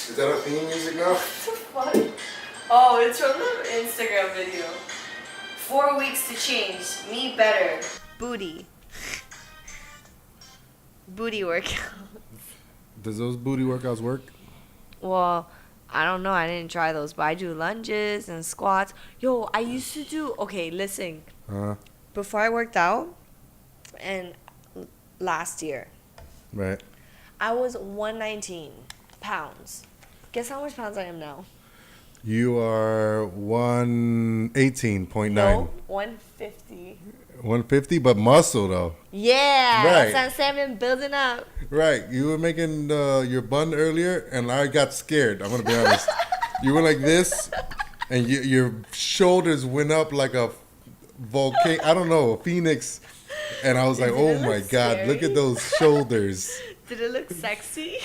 Is that our theme music now? What the fuck? Oh, it's from the Instagram video. 4 weeks to change. Me better. Booty. Booty workout. Does those booty workouts work? Well, I don't know. I didn't try those, but I do lunges and squats. Yo, I used to do. Okay, listen. Before I worked out, and last year, Right. I was 119 pounds. Guess how much pounds I am now? You are 118.9. No, 150. 150, but muscle though. Yeah, Right. that's what I'm saying. I've been building up. Right. You were making your bun earlier, and I got scared. I'm gonna be honest. You were like this, and your shoulders went up like a volcano. I don't know, a phoenix. And I was like, Did oh it my look God, scary? look at those shoulders. Did it look sexy?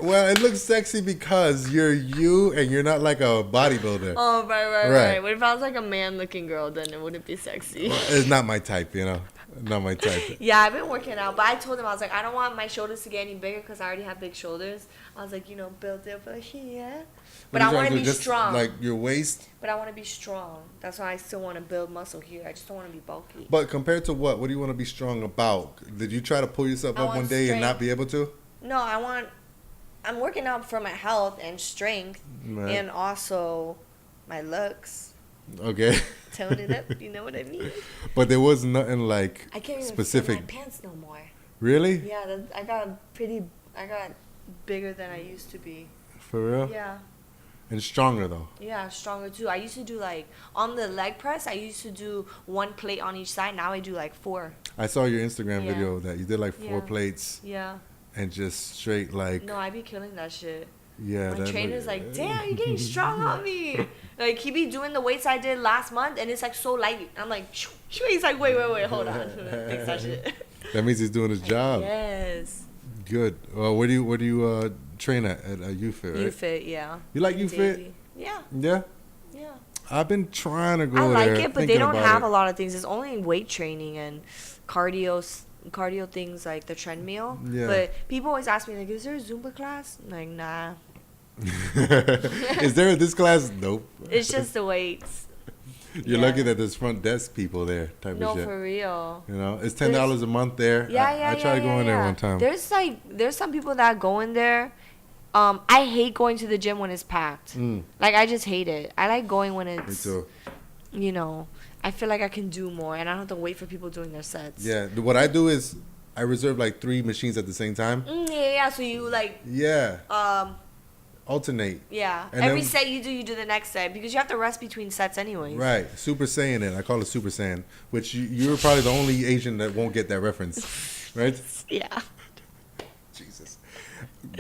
Well, it looks sexy because you're you and you're not like a bodybuilder. Oh, right. Right. What if I was like a man-looking girl? Then it wouldn't be sexy. It's not my type, you know. Not my type. Yeah, I've been working out, but I told him, I was like, I don't want my shoulders to get any bigger because I already have big shoulders. I was like, build it up here. But I want to be strong. Like your waist. But I want to be strong. That's why I still want to build muscle here. I just don't want to be bulky. But compared to what? What do you want to be strong about? Did you try to pull yourself up one day and not be able to? No, I'm working out for my health and strength, Right. and also my looks. Okay. Tone it up, you know what I mean? But there was nothing like I can't even specific. fit my pants no more. Really? Yeah, I got bigger than I used to be. For real? Yeah. And stronger though. Yeah, stronger too. I used to do like, on the leg press, I used to do 1 plate on each side. Now I do like 4. I saw your Instagram Yeah. video that you did like 4 Yeah. plates Yeah. and just straight like. No, I be killing that shit. Yeah. My trainer's like, damn, you're getting strong on me. Like, he be doing the weights I did last month, and it's like so light. I'm like, shoo, shoo. He's like, wait, hold on. Fix that shit. That means he's doing his job. Yes. Good. Where do you train at UFit, right? UFit, yeah. You like In UFit? Davie. Yeah. Yeah. Yeah. I've been trying to go I like there. it, but they thinking don't about have it. a lot of things. It's only weight training and cardio things like the treadmill. Yeah. But people always ask me, like, is there a Zumba class? I'm like, nah. Is there this class? Nope. It's just the weights. You're Yeah. lucky that there's front desk people there, type No, of shit. for real. You know, it's $10 a month there. Yeah, I tried going there one time. There's some people that go in there. I hate going to the gym when it's packed. Like, I just hate it. I like going when it's, Me too. I feel like I can do more and I don't have to wait for people doing their sets. Yeah, what I do is I reserve like 3 machines at the same time. Yeah. So you like, Yeah, alternate. yeah. And Every then- set you do the next set because you have to rest between sets anyways. Right, Super Saiyan it. I call it Super Saiyan, which you're probably the only Asian that won't get that reference, right? Yeah. Jesus.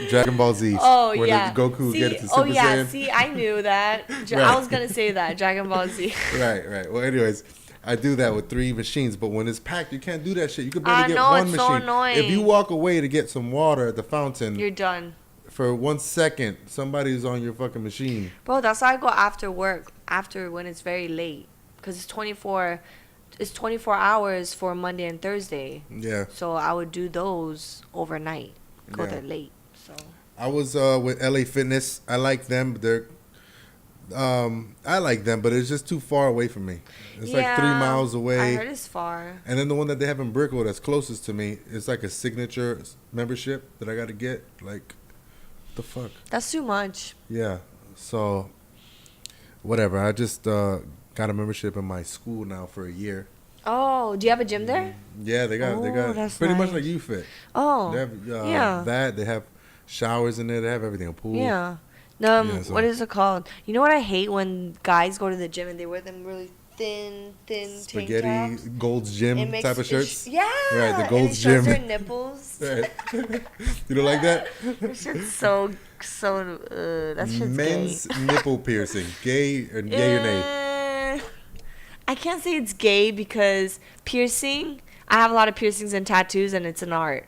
Dragon Ball Z. Oh, where yeah. the Goku See, get it to Super oh, yeah. Saiyan. See, I knew that. Right. I was going to say that. Dragon Ball Z. Right. Well, anyways, I do that with 3 machines, but when it's packed, you can't do that shit. You can barely I get know, one it's machine. so annoying. If you walk away to get some water at the fountain You're done. for 1 second, somebody's on your fucking machine. Bro, that's why I go after work, when it's very late. Because it's 24 hours for Monday and Thursday. Yeah. So I would do those overnight. Go Yeah. there late. So I was with LA Fitness. I like them, but I like them, but it's just too far away from me. It's like 3 miles away. I heard it's far. And then the one that they have in Brickell that's closest to me is like a signature membership that I got to get. Like, the fuck? That's too much. Yeah. So, whatever. I just got a membership in my school now for a year. Oh, do you have a gym there? Yeah, they got that's pretty much nice. like UFit. Oh, They have yeah. that. They have showers in there. They have everything. A pool. Yeah. Yeah, so- What is it called? You know what I hate when guys go to the gym and they wear them really thin tank Spaghetti tops? Gold's Gym It makes type of shirts. Yeah. Right, the and Gold's it shows Gym. their nipples. Right. You don't like that? That shit's so that shit's Men's gay. nipple piercing. Gay or yay or nay? I can't say it's gay because piercing. I have a lot of piercings and tattoos, and it's an art.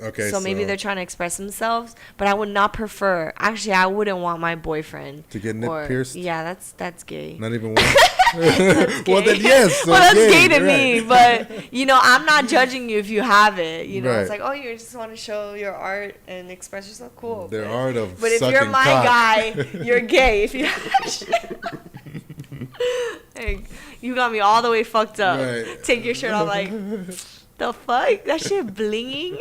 Okay, So maybe they're trying to express themselves, but I would not prefer. Actually, I wouldn't want my boyfriend to get nip pierced. Yeah, that's gay. Not even one. Well, then yes. So well, that's gay to me. But you know, I'm not judging you if you have it. You know, Right. it's like, oh, you just want to show your art and express yourself. Cool. Their art of But if you're sucking my cock. guy, you're gay. If you like, you got me all the way fucked up. Right. Take your shirt off, like, the fuck? That shit blinging.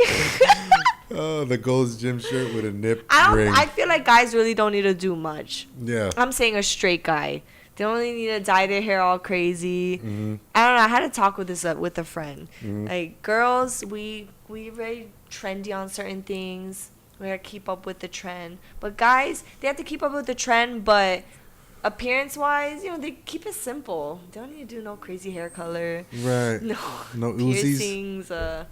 Oh, the Gold's Gym shirt with a nip ring. I feel like guys really don't need to do much. Yeah. I'm saying a straight guy. They don't really need to dye their hair all crazy. Mm-hmm. I don't know. I had to talk with this with a friend. Mm-hmm. Like, girls, we very trendy on certain things. We gotta keep up with the trend. But guys, they have to keep up with the trend, but appearance-wise, you know, they keep it simple. They don't need to do no crazy hair color. Right. No Uzis. Piercings. I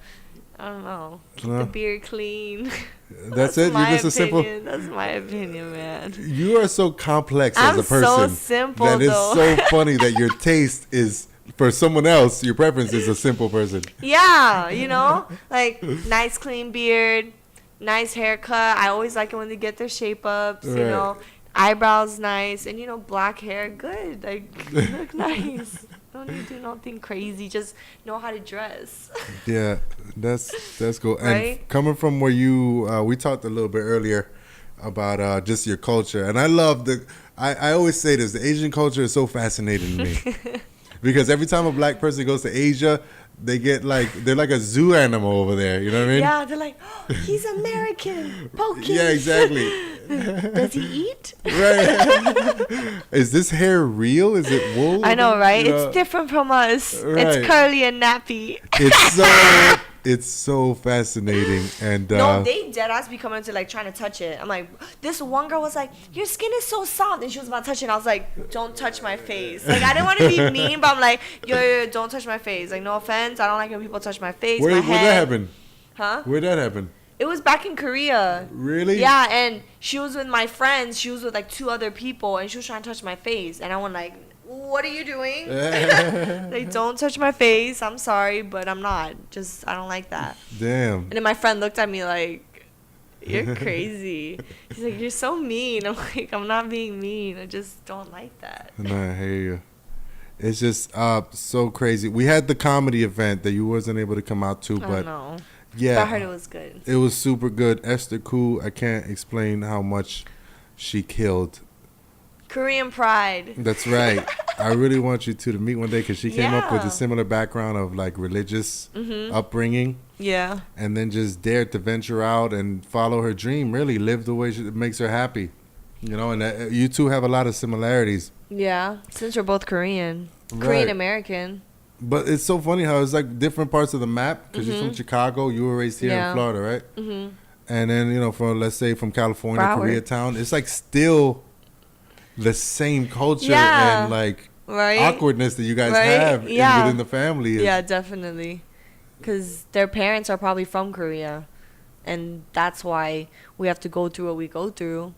don't know. Keep the beard clean. That's it? You're just a simple... That's my opinion, man. You are so complex as a person. I'm so simple, that though. is so funny that your taste is... For someone else, your preference is a simple person. Yeah, you know? Like, nice clean beard, nice haircut. I always like it when they get their shape-ups, you know? Eyebrows nice. And, you know, black hair, good. Like, you look nice. Don't need to do nothing crazy. Just know how to dress. Yeah, that's cool. Right? And coming from where you, we talked a little bit earlier about just your culture, and I love I always say this: the Asian culture is so fascinating to me because every time a black person goes to Asia, they get they're like a zoo animal over there. You know what I mean? Yeah, they're like, oh, he's American. Poke him. Yeah, exactly. Does he eat? Right. Is this hair real? Is it wool? I know, right? You know? It's different from us. Right. It's curly and nappy. It's so fascinating. And no, they dead ass be coming to like trying to touch it. I'm like, this one girl was like, your skin is so soft, and she was about to touch it. And I was like, don't touch my face. Like, I didn't want to be mean, but I'm like, yo, don't touch my face. Like, no offense, I don't like when people touch my face. Where'd my head. that happen? Huh? Where'd that happen? It was back in Korea. Really? Yeah, and she was with my friends. She was with like 2 other people, and she was trying to touch my face. And I went like, what are you doing? Like, don't touch my face. I'm sorry, but I'm not. Just, I don't like that. Damn. And then my friend looked at me like, you're crazy. He's like, you're so mean. I'm like, I'm not being mean. I just don't like that. No, I hear you. It's just so crazy. We had the comedy event that you wasn't able to come out to, I but don't know. yeah, But I heard it was good. It was super good. Esther Koo, I can't explain how much she killed. Korean pride. That's right. I really want you to meet one day because she came up with Yeah. a similar background of like religious upbringing. Yeah. And then just dared to venture out and follow her dream. Really live the way that makes her happy. You know, and you two have a lot of similarities. Yeah. Since we're both Korean. Right. Korean American. But it's so funny how it's like different parts of the map because you're from Chicago, you were raised here in Florida, right? Mm-hmm. And then, you know, from let's say from California, Broward. Koreatown, it's like still the same culture Yeah. and like Right? awkwardness that you guys Right? have Yeah. within the family. Yeah, definitely. Because their parents are probably from Korea. And that's why we have to go through what we go through.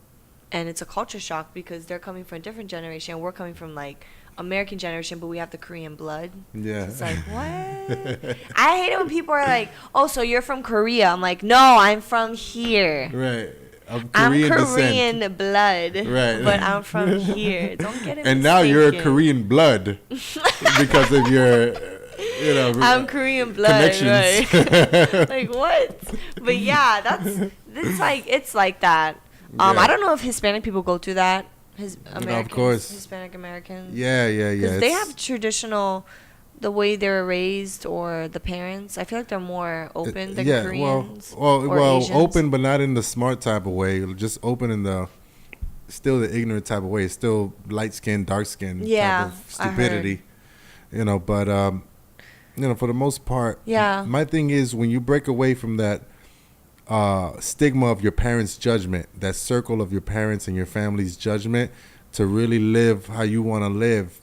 And it's a culture shock because they're coming from a different generation. We're coming from like American generation, but we have the Korean blood. Yeah. It's like, what? I hate it when people are like, oh, so you're from Korea. I'm like, no, I'm from here. Right. I'm Korean Korean blood. Right. But I'm from here. Don't get it And now you're a mistaken. Korean blood because of your, you know, I'm Korean blood, connections. right? Like what? But yeah, it's like that. Yeah. I don't know if Hispanic people go through that. Americans, of course. Hispanic Americans. Yeah. Because they have traditional, the way they were raised or the parents. I feel like they're more open than Koreans. Well, Asians. open, but not in the smart type of way. Just open in the, still the ignorant type of way. It's still light skin, dark skin Yeah, type of stupidity. You know, but you know, for the most part, Yeah. My thing is when you break away from that stigma of your parents' judgment, that circle of your parents and your family's judgment, to really live how you want to live.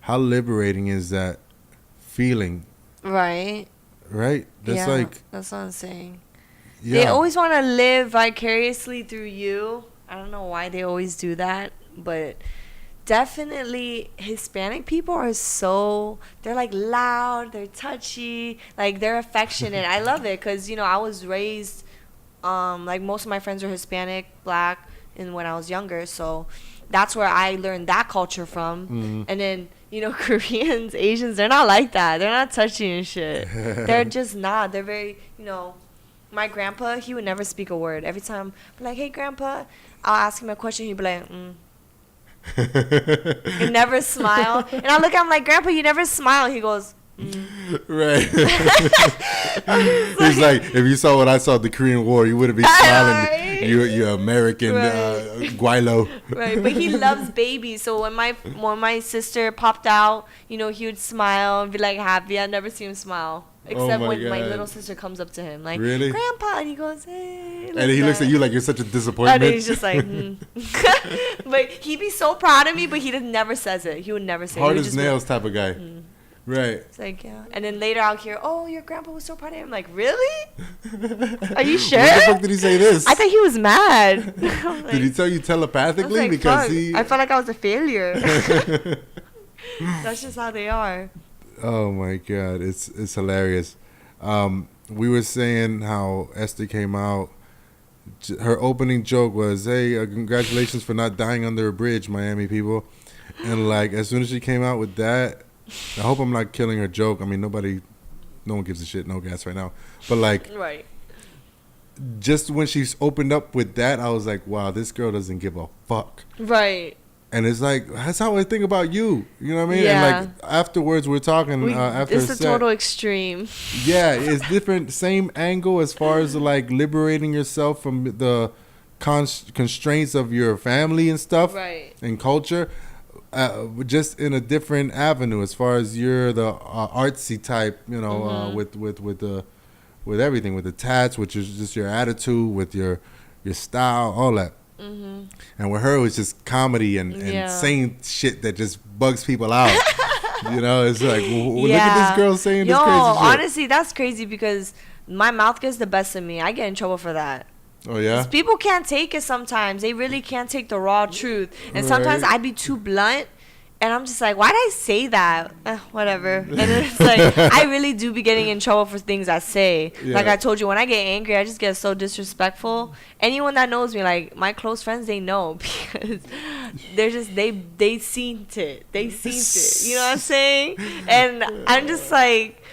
How liberating is that feeling? Right. Right? That's that's what I'm saying. yeah. They always want to live vicariously through you. I don't know why they always do that, but definitely Hispanic people are they're like loud, they're touchy, like they're affectionate. I love it because, you know, I was raised, like most of my friends are Hispanic, black, and when I was younger, so that's where I learned that culture from. And then, you know, Koreans, Asians, they're not like that. They're not touchy and shit. They're just not. They're very, you know, my grandpa, he would never speak a word. Every time, I'm like, hey, grandpa, I'll ask him a question. He'd be like, He never smile. And I look at him like, Grandpa, you never smile. He goes, Right. He's like, if you saw what I saw at the Korean War, you wouldn't be smiling. Right? You're American, guaylo. Right, but he loves babies. So when my sister popped out, you know, he would smile and be like happy. I never see him smile. Except my when God. my little sister comes up to him, like, really? Grandpa, and he goes, hey. And he looks at you like you're such a disappointment. And he's just like, But he'd be so proud of me, but he never says it. He would never say it. Hard as nails type of guy. Right. It's like, yeah. And then later I'll hear, oh, your grandpa was so proud of him. I'm like, really? Are you sure? When the fuck did he say this? I thought he was mad. Like, did he tell you telepathically? like, Because fuck. I felt like I was a failure. That's just how they are. Oh my God, it's hilarious. We were saying how Esther came out. Her opening joke was, "Hey, congratulations for not dying under a bridge, Miami people." And like, as soon as she came out with that, I hope I'm not killing her joke. I mean, no one gives a shit, no gas right now. But like, right. Just when she's opened up with that, I was like, wow, this girl doesn't give a fuck. Right. And it's like, that's how I think about you. You know what I mean? Yeah. And like, afterwards, we're talking after it's a total extreme. Yeah, it's different. Same angle as far as like liberating yourself from the constraints of your family and stuff. Right. And culture. Just in a different avenue as far as you're the artsy type, you know, with everything, with the tats, which is just your attitude, with your style, all that. And with her, it was just comedy and saying shit that just bugs people out. You know, it's like, look at this girl saying this crazy shit. Honestly, that's crazy because my mouth gets the best of me. I get in trouble for that. Oh, yeah? People can't take it sometimes. They really can't take the raw truth. And sometimes I'd be too blunt. And I'm just like, why'd I say that? Whatever. And then it's like, I really do be getting in trouble for things I say. Yeah. Like I told you, when I get angry, I just get so disrespectful. Anyone that knows me, like my close friends, they know because they're just, they seen it. They seen it. You know what I'm saying? And I'm just like,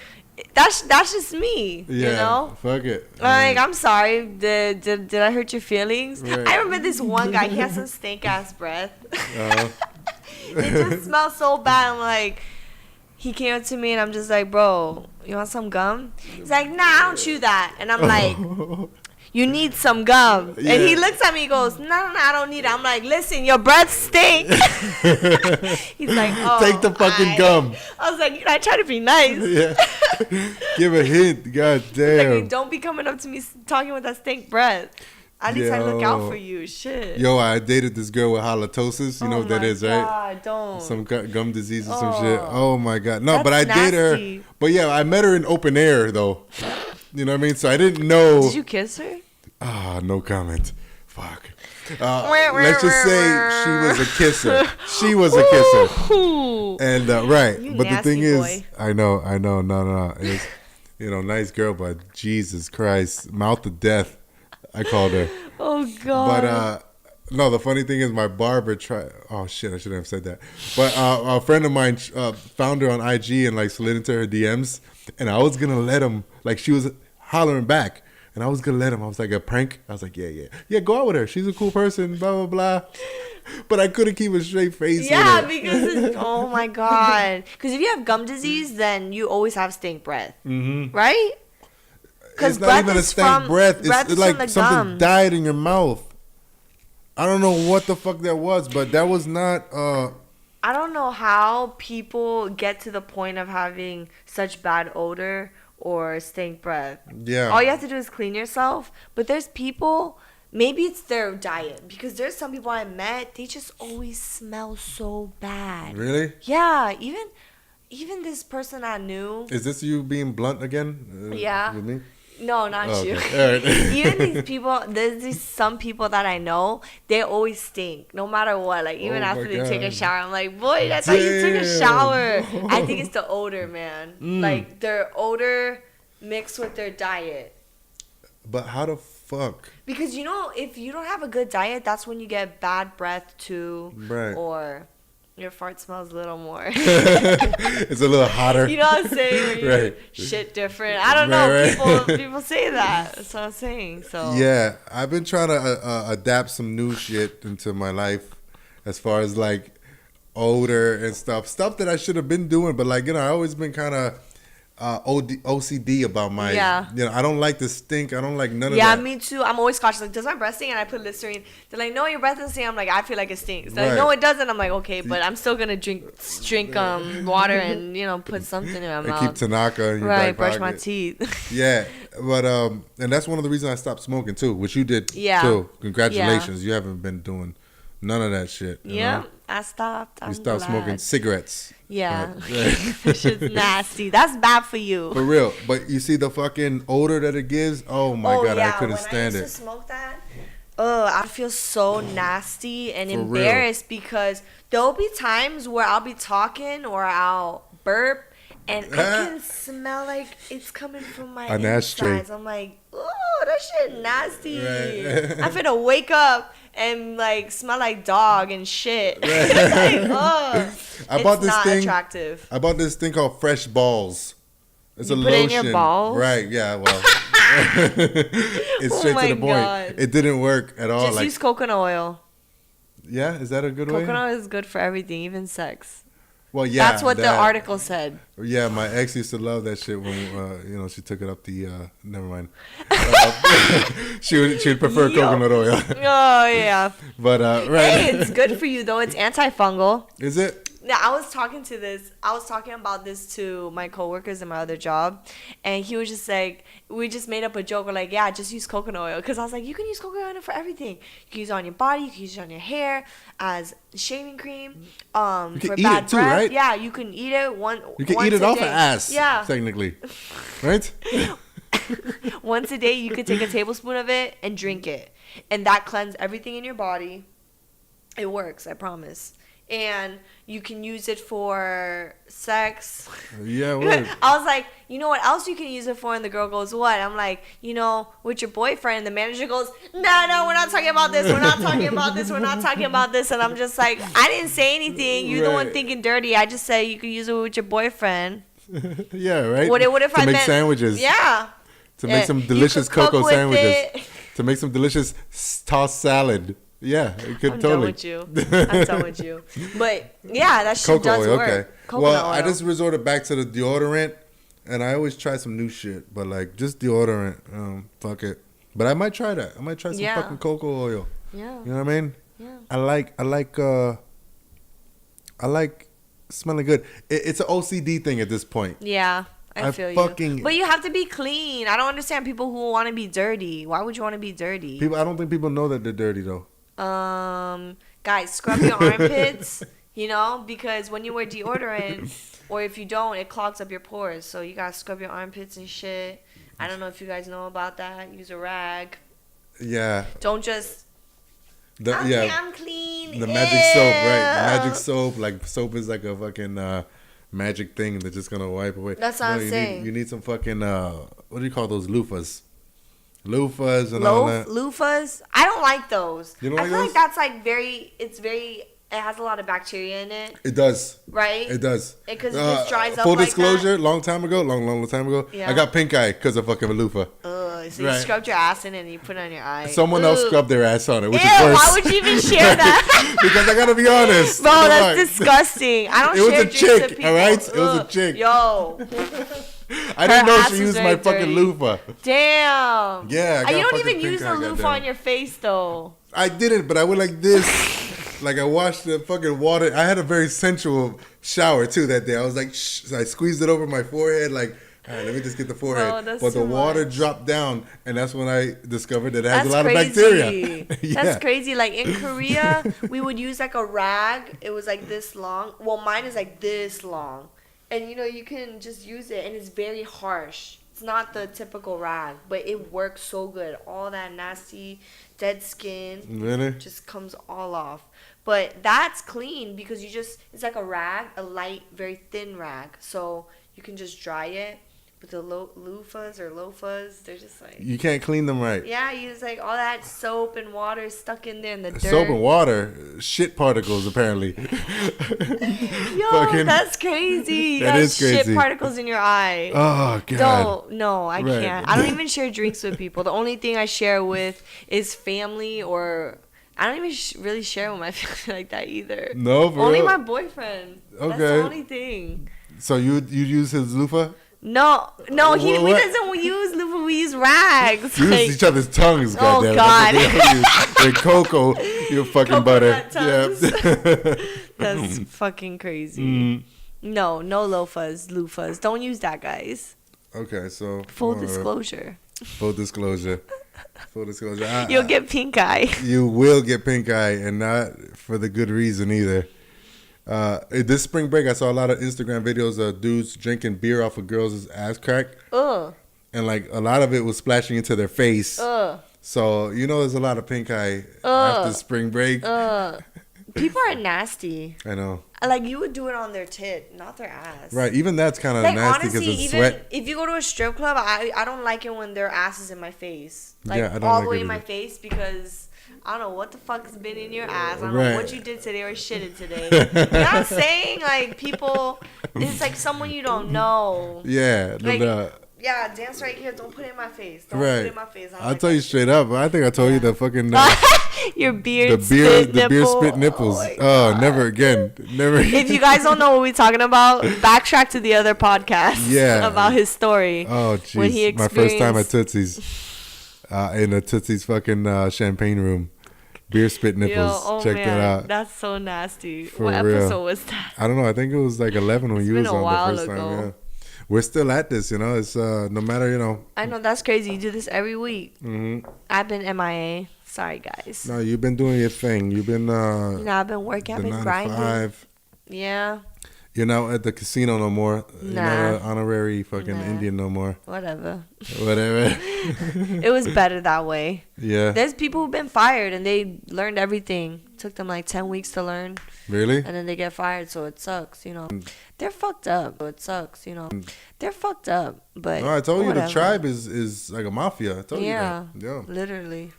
that's just me, yeah, you know? Fuck it. Like, I'm sorry. Did I hurt your feelings? Right. I remember this one guy, he had some stink ass breath. It just smelled so bad. I'm like, he came up to me and I'm just like, bro, you want some gum? He's like, nah, I don't chew that. And I'm like, you need some gum. Yeah. And he looks at me, he goes, no, I don't need it. I'm like, listen, your breath stink. He's like, oh, take the fucking gum. I was like, I try to be nice. Yeah. Give a hint. God damn. Like, don't be coming up to me talking with that stink breath. At least I look out for you. Shit. Yo, I dated this girl with halitosis. You know what that is, right? God, don't. Some gum disease or some shit. Oh my God. No, that's but I nasty. did her. But yeah, I met her in open air though. You know what I mean? So I didn't know. Did you kiss her? No comment. Fuck. Let's just say she was a kisser. She was a kisser. And right. You but the thing boy. is, I know. No. It's, nice girl, but Jesus Christ, mouth of death. I called her. Oh God. But no, the funny thing is my barber tried. Oh shit, I shouldn't have said that. But a friend of mine found her on IG and like slid into her DMs, and I was gonna let him. Like she was hollering back, and I was gonna let him. I was like a prank. I was like, yeah, go out with her. She's a cool person. Blah blah blah. But I couldn't keep a straight face. Yeah, with her. because oh my God. Because if you have gum disease, then you always have stink breath, right? It's not even a stank breath. It's like something died in your mouth. I don't know what the fuck that was, but that was not. I don't know how people get to the point of having such bad odor or stink breath. Yeah. All you have to do is clean yourself. But there's people, maybe it's their diet. Because there's some people I met, they just always smell so bad. Really? Yeah. Even this person I knew. Is this you being blunt again? Yeah. With me? No, not Oh, you. okay. All right. Even these people, there's these some people that I know, they always stink, no matter what. Like even Oh after my they take a God. shower, I'm like, boy, that's how you took a Damn. shower. I think it's the odor, man. Mm. Like their odor mixed with their diet. But how the fuck? Because you know, if you don't have a good diet, that's when you get bad breath too, Right. or your fart smells a little more. It's a little hotter. You know what I'm saying? When you Right. shit different. I don't know. Right. People say that. That's what I'm saying. So Yeah, I've been trying to adapt some new shit into my life, as far as like odor and stuff that I should have been doing, but like I always been kind of OCD about my. Yeah. I don't like the stink. I don't like none of yeah, that. me too. I'm always cautious. Like, does my breath stink? And I put Listerine. They're like, no, your breath doesn't stink. I'm like, I feel like it stinks. They're like, Right. no, it doesn't. I'm like, okay, but I'm still gonna drink water and put something in my And mouth. keep Tanaka in your Right, back brush my pocket. teeth. Yeah, but and that's one of the reasons I stopped smoking too, which you did Yeah. too. Congratulations, you haven't been doing none of that shit. You Yeah, know? I stopped. You I'm stopped glad. smoking cigarettes. Yeah, But- that shit's nasty. That's bad for you. For real, but you see the fucking odor that it gives. Oh my god, I couldn't stand when I it. used to smoke that, I feel so nasty and For real. embarrassed because there'll be times where I'll be talking or I'll burp and I can smell like it's coming from my An ashtray. insides. I'm like, oh, that shit nasty. Right. I'm finna wake up and like smell like dog and shit. Like, oh, I bought this not thing. attractive. I bought this thing called Fresh Balls. It's You a put it lotion. in your balls? Right? Yeah. Well, it's Oh straight my to the point. God. It didn't work at all. Just Like, use coconut oil. yeah, is that a good way? Coconut oil is good for everything, even sex. Well, yeah. That's what the that- article said. Yeah, my ex used to love that shit when she took it up the. Never mind. She would prefer Yo. coconut oil, Oh yeah. but right. Hey, it's good for you though. It's antifungal. Is it? Now I was talking about this to my coworkers in my other job, and he was just like, we just made up a joke. We're like, yeah, just use coconut oil, because I was like, you can use coconut oil for everything. You can use it on your body. You can use it on your hair as shaving cream. You can For eat bad it too, breath. right? Yeah, you can eat it You can once eat it a off day. of ass. Yeah. Technically, right? Once a day, you could take a tablespoon of it and drink it, and that cleanses everything in your body. It works, I promise. And you can use it for sex. Yeah. Word. I was like, you know what else you can use it for? And the girl goes, what? I'm like, with your boyfriend. And the manager goes, no, we're not talking about this. We're not talking about this. We're not talking about this. And I'm just like, I didn't say anything. You're the one Right. thinking dirty. I just say you can use it with your boyfriend. Yeah. Right. What if to I make meant sandwiches? Yeah. To make some You delicious could cook cocoa with sandwiches. it. To make some delicious tossed salad. Yeah, it could I'm totally. done with you. I'm done with you. But yeah, that shit Cocoa does oil, work. okay. Coconut Well, oil. I just resorted back to the deodorant, and I always try some new shit, but like just deodorant, fuck it. But I might try that. I might try some Yeah. fucking cocoa oil. Yeah. You know what I mean? Yeah. I like smelling good. It's an OCD thing at this point. Yeah. I I feel fucking- you. But you have to be clean. I don't understand people who want to be dirty. Why would you want to be dirty? I don't think people know that they're dirty though. Guys, scrub your armpits, because when you wear deodorant, or if you don't, it clogs up your pores. So you gotta scrub your armpits and shit. I don't know if you guys know about that. Use a rag. Yeah. Don't just, Yeah. I'm clean. The magic soap, right? The Ew. magic soap. Like soap is like a fucking magic thing that's just gonna wipe away. That's what I'm saying. You need some fucking what do you call those loofahs? Loofahs and all that. Loofahs. I don't like those. You don't I like feel those? like that's like it has a lot of bacteria in it, It does. right? It does. Because it just dries up Full like disclosure, long time ago, long time ago, Yeah. I got pink eye because of fucking a loofah. Ugh, so you Right. scrubbed your ass in it and you put it on your eye. Someone else Ugh. scrubbed their ass on it, which Ew, is worse. why would you even share that? Because I gotta be honest. Bro, Come that's on. disgusting. I don't It was share a drinks chick, with people. alright? It was a Ugh. chick. Yo. I didn't her know ass she was used very my fucking dirty. loofah. Damn. Yeah, I got You don't fucking even pink use eye, the loofah goddamn. on your face, though. I didn't, but I went like this. Like I washed the fucking water. I had a very sensual shower too that day. I was like, shh. So I squeezed it over my forehead. Like, all right, let me just get the forehead. Bro, that's but the too water much. dropped down, and that's when I discovered that it has That's a lot crazy. of bacteria. Yeah. That's crazy. Like in Korea, we would use like a rag. It was like this long. Well, mine is like this long. And you can just use it, and it's very harsh. It's not the typical rag, but it works so good. All that nasty dead skin Really? just comes all off. But that's clean because it's like a rag, a light, very thin rag. So you can just dry it. But the loofahs, they're just like... You can't clean them right. Yeah, you just like all that soap and water stuck in there and the dirt. Soap and water, shit particles apparently. Yo, that's crazy. You That is crazy. Shit particles in your eye. Oh god. No, I Right. can't. I don't even share drinks with people. The only thing I share with is family, or I don't even really share with my family like that either. No, for only real? my boyfriend. Okay. That's the only thing. So you use his loofah? No, we What? doesn't use loofah. We use rags. Use Like, each other's tongues, Oh, goddamn. God. With cocoa, you fucking butter. Coconut tongues. Yeah. that's fucking crazy. Mm. No loofahs. Don't use that, guys. Okay, so Full disclosure. Full disclosure. Full disclosure. You'll get pink eye. You will get pink eye, and not for the good reason either. This spring break, I saw a lot of Instagram videos of dudes drinking beer off of girls' ass crack, Ugh. and like a lot of it was splashing into their face. Ugh. So there's a lot of pink eye Ugh. after spring break. People are nasty. I know. Like, you would do it on their tit, not their ass. Right, even that's kind of Like, nasty because honestly, of even sweat. if you go to a strip club, I don't like it when their ass is in my face. Like, Yeah, I don't all like the way it in my either. face, because I don't know what the fuck has been in your ass. I don't Right. know what you did today or shitted today. You know what I'm saying? Like, people, it's like someone you don't know. Yeah, Like, yeah, dance right here. Don't put it in my face. Don't put it right. in my face. I don't I'll like tell that you straight up. I think I told you the fucking Your beard, the beer spit nipple. spit nipples. my Oh, God. never again. Never. If you guys don't know what we're talking about, backtrack to the other podcast Yeah. about his story. Oh when he jeez, my first time at experienced- Tootsie's, in a Tootsie's fucking champagne room, beer spit nipples. Yo, oh Check man, that out. that's so nasty. For What real. episode was that? I don't know. I think it was like 11 when It's you been was a on while the first ago. time. Yeah, we're still at this. It's no matter I know, that's crazy. You do this every week. hmm I've been MIA. Sorry, guys. No, you've been doing your thing. You've been I've been working. I've the been 9 to grinding. 5. Yeah, You're not at the casino no more. You're not Nah. an honorary fucking Nah. Indian no more. whatever. Whatever. It was better that way. Yeah. There's people who've been fired and they learned everything. Took them like 10 weeks to learn. Really? And then they get fired, so it sucks, They're fucked up, so it sucks, They're fucked up, but No, I told you the whatever. tribe is like a mafia. I told Yeah, you that. Yeah. literally.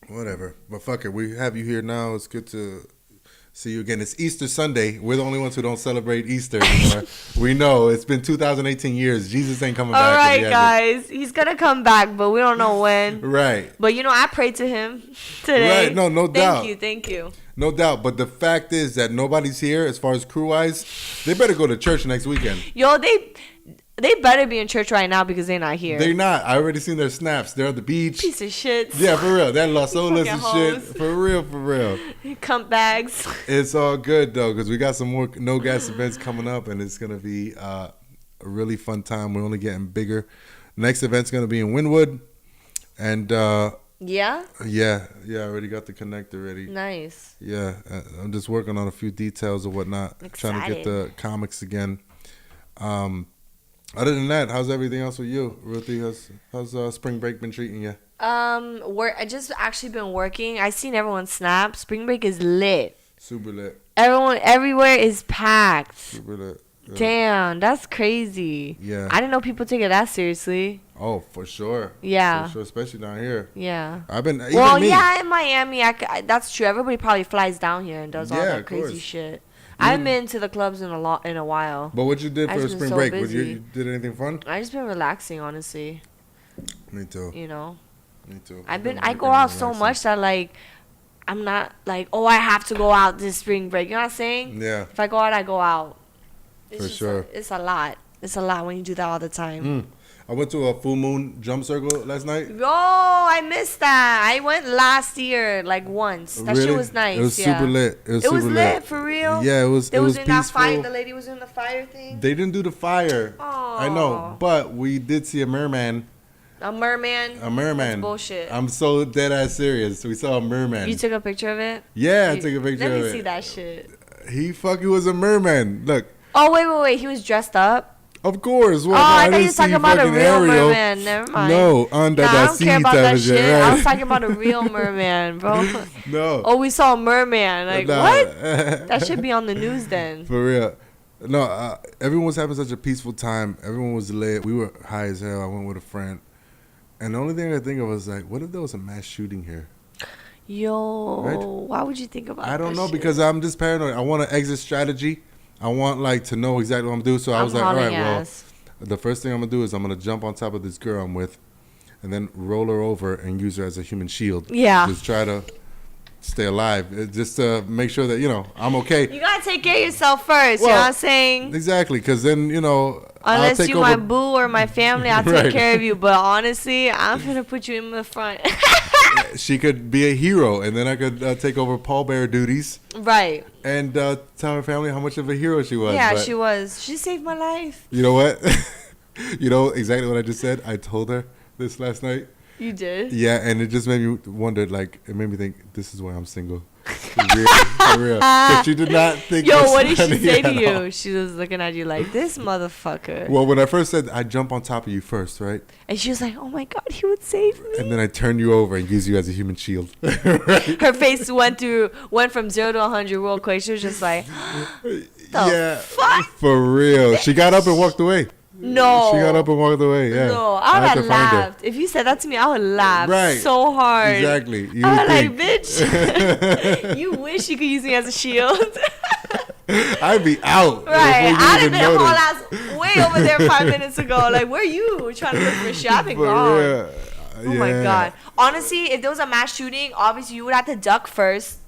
Whatever. But fuck it. We have you here now. It's good to see you again. It's Easter Sunday. We're the only ones who don't celebrate Easter anymore. We know. It's been 2018 years. Jesus ain't coming All back. right, if he guys, he's gonna come back, but we don't know when. hasn't. Right. But I prayed to him today. Right, no doubt. Thank you. No doubt. But the fact is that nobody's here as far as crew-wise. They better go to church next weekend. Yo, they better be in church right now because they're not here. They're not. I already seen their snaps. They're at the beach. Piece of shit. Yeah, for real. That Las Olas and Fucking shit. hoes. For real. Cunt bags. It's all good though, because we got some more no gas events coming up, and it's gonna be a really fun time. We're only getting bigger. Next event's gonna be in Wynwood, and Yeah. yeah, I already got the connector ready. Nice. Yeah, I'm just working on a few details or whatnot, trying to get the comics again. Other than that, how's everything else with you, Ruthie? How's spring break been treating you? I just actually been working. I seen everyone snap. Spring break is lit. Super lit. Everyone everywhere is packed. Super lit. Yeah. Damn, that's crazy. Yeah. I didn't know people take it that seriously. Oh, for sure. Yeah. For sure, especially down here. Yeah. I've been. Even Well, me. yeah, in Miami, that's true. Everybody probably flies down here and does all Yeah, that of crazy course. shit. I haven't been to the clubs in a while. But what you did I for just been spring so break? busy. You did anything fun? I just been relaxing, honestly. Me too. Me too. I working go out and so relaxing. much that like, I'm not like, oh, I have to go out this spring break. You know what I'm saying? Yeah. If I go out, I go out. It's For just sure. It's a lot. It's a lot when you do that all the time. I went to a full moon jump circle last night. Oh, I missed that. I went last year, like once. That shit Really? was nice. It was yeah. super lit. It was It was super lit for real. Yeah, it was. They It was was in that peaceful. fire. The lady was in the fire thing. They didn't do the fire. I know, Aw. but we did see a merman. A merman. A merman. That's bullshit. I'm so dead ass serious. We saw a merman. You took a picture of it? Yeah, I You- took a picture Let of me it. see that shit. He fucking was a merman. Look. Oh, wait. He was dressed up? Of course. Well, Oh, I thought you didn't were talking see about a fucking real Ariel. merman. Never mind. No, under Nah, I that don't sea care about type that of shit. shit. I Right? was talking about a real merman, bro. No. Oh, we saw a merman. Like, Nah. what? That should be on the news then. For real. No, everyone was having such a peaceful time. Everyone was lit. We were high as hell. I went with a friend. And the only thing I think of was like, what if there was a mass shooting here? Yo, Right? why would you think about that? I don't know shit? because I'm just paranoid. I want an exit strategy. I want like to know exactly what I'm doing. So I was like, all right, well, the first thing I'm gonna do is I'm gonna jump on top of this girl I'm with, and then roll her over and use her as a human shield. Yeah. Just try to stay alive, just to make sure that I'm okay. You gotta take care of yourself first. You know what I'm saying? Exactly, because then Unless I'll take you over. my boo or my family, I'll Right. take care of you. But honestly, I'm gonna put you in the front. She could be a hero, and then I could take over pallbearer duties Right. and tell her family how much of a hero she was. Yeah, But she was. She saved my life. you know what? You know exactly what I just said? I told her this last night. You did? Yeah, and it just made me wonder, like, it made me think, this is why I'm single. Really, for real. 'Cause she did not think Yo, this what did she funny say to at you? all. She was looking at you like, this motherfucker. Well, when I first said, I jump on top of you first, right? And she was like, oh my God, he would save me. And then I turn you over and use you as a human shield. Right? Her face went from 0 to 100 real quick. She was just like, fuck? For real. She got up and walked away. No. She got up and walked away, yeah. No, I would had have to find her. laughed. If you said that to me, I would laugh Right. so hard. Exactly. You I would was like, think. bitch, you wish you could use me as a shield. I'd be out. Right. before you I'd have even been whole noticed. ass way over there 5 minutes ago. Like, where you? Trying to look for shit. I've been For gone. real. Oh my God. Honestly, if there was a mass shooting, obviously you would have to duck first.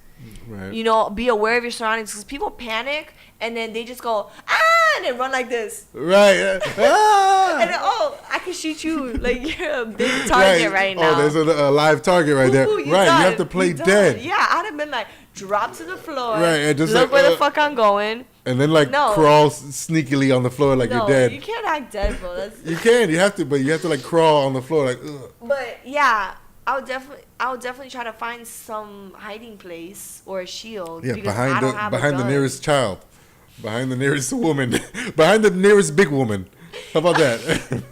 Right. Be aware of your surroundings because people panic and then they just go, and then run like this. Right. Ah! And then, I can shoot you. Like, you're a big target right now. Oh, there's a live target right there. Ooh, Right, you you done. have to play You done. dead. Yeah, I'd have been like, drop to the floor. Right, and just look like, where the fuck I'm going. And then like No. crawl sneakily on the floor like No, you're dead. you can't act dead, bro. That's. You can, you have to, but you have to like crawl on the floor like. Ugh. But yeah, I would definitely try to find some hiding place or a shield. Yeah, because I don't have a behind the gun. nearest child, behind the nearest woman, behind the nearest big woman. How about that?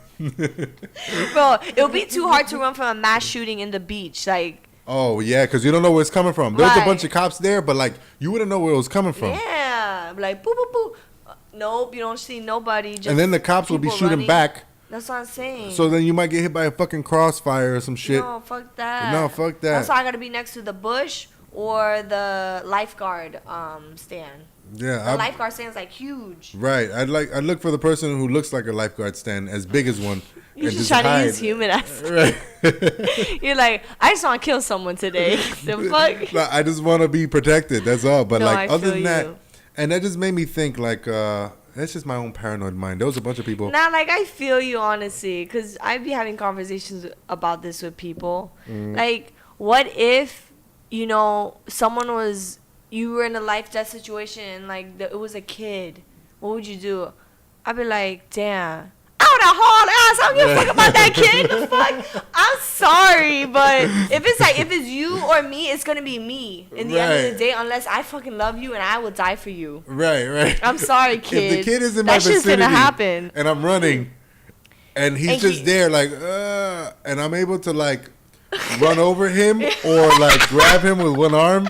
Bro, it would be too hard to run from a mass shooting in the beach. Like, Oh yeah, because you don't know where it's coming from. There was a Right. bunch of cops there, but like you wouldn't know where it was coming from. yeah, like boo boo boo. Nope, you don't see nobody. Just And then the cops will be people shooting running. back. That's what I'm saying. So then you might get hit by a fucking crossfire or some shit. No, fuck that. No, fuck that. That's why I gotta be next to the bush or the lifeguard stand. Yeah, The lifeguard stand is like huge. right. I'd look for the person who looks like a lifeguard stand, as big as one. You're and just trying hide. to use human as. Right. You're like, I just want to kill someone today. The fuck? No, I just want to be protected. That's all. But No, like I other feel than that, you. and that just made me think like that's just my own paranoid mind. There was a bunch of people. Nah, like I feel you honestly, cause I be having conversations about this with people. Like, what if, someone was, you were in a life death situation and like it was a kid? What would you do? I'd be like, damn. I would have hauled ass. I don't give a fuck about that kid. The fuck? I'm sorry, but if it's you or me, it's gonna be me in the end of Right. the day, unless I fucking love you and I will die for you. Right. I'm sorry, kid. If the kid is in my that shit's vicinity gonna happen. and I'm running, and he's And just he- there like, and I'm able to like run over him or like grab him with one arm,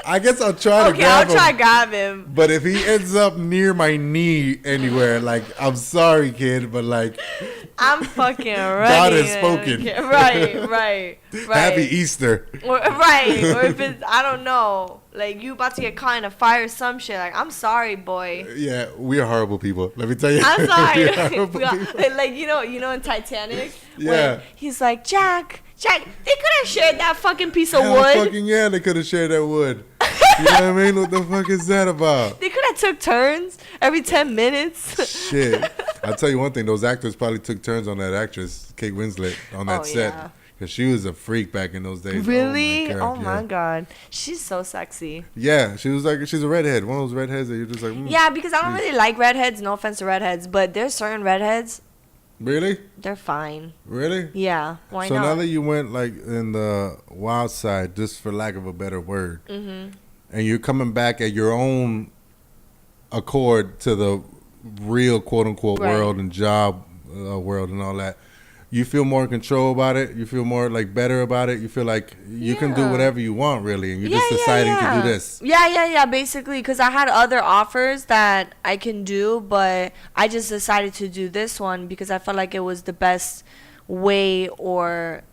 I guess I'll try to Okay, grab I'll try him. to grab him. But if he ends up near my knee anywhere, like, I'm sorry, kid, but like, I'm fucking running. God has spoken. Right. Happy Easter. Right. Or if it's, I don't know, like you about to get caught in a fire or some shit. Like, I'm sorry, boy. Yeah, we are horrible people. Let me tell you. I'm We sorry. are horrible people. Like, in Titanic, Yeah. when he's like, Jack, they could have shared that fucking piece of Hell wood. fucking yeah, they could have shared that wood. You know what I mean? What the fuck is that about? They could have took turns every 10 minutes. Shit. I'll tell you one thing. Those actors probably took turns on that actress, Kate Winslet, on that set. Yeah. Because she was a freak back in those days. Really? Oh, Oh my my God. God. She's so sexy. Yeah, she was like, she's a redhead. One of those redheads that you're just like, Yeah, because I don't really like redheads. No offense to redheads, but there's certain redheads, Really? they're fine. Really? Yeah, why So not? now that you went like in the wild side, just for lack of a better word, and you're coming back at your own accord to the real quote unquote Right. world and job world and all that, you feel more in control about it. You feel more like better about it. You feel like you can do Yeah. whatever you want, really, and you're just deciding to do this. Yeah, basically, because I had other offers that I can do, but I just decided to do this one because I felt like it was the best way or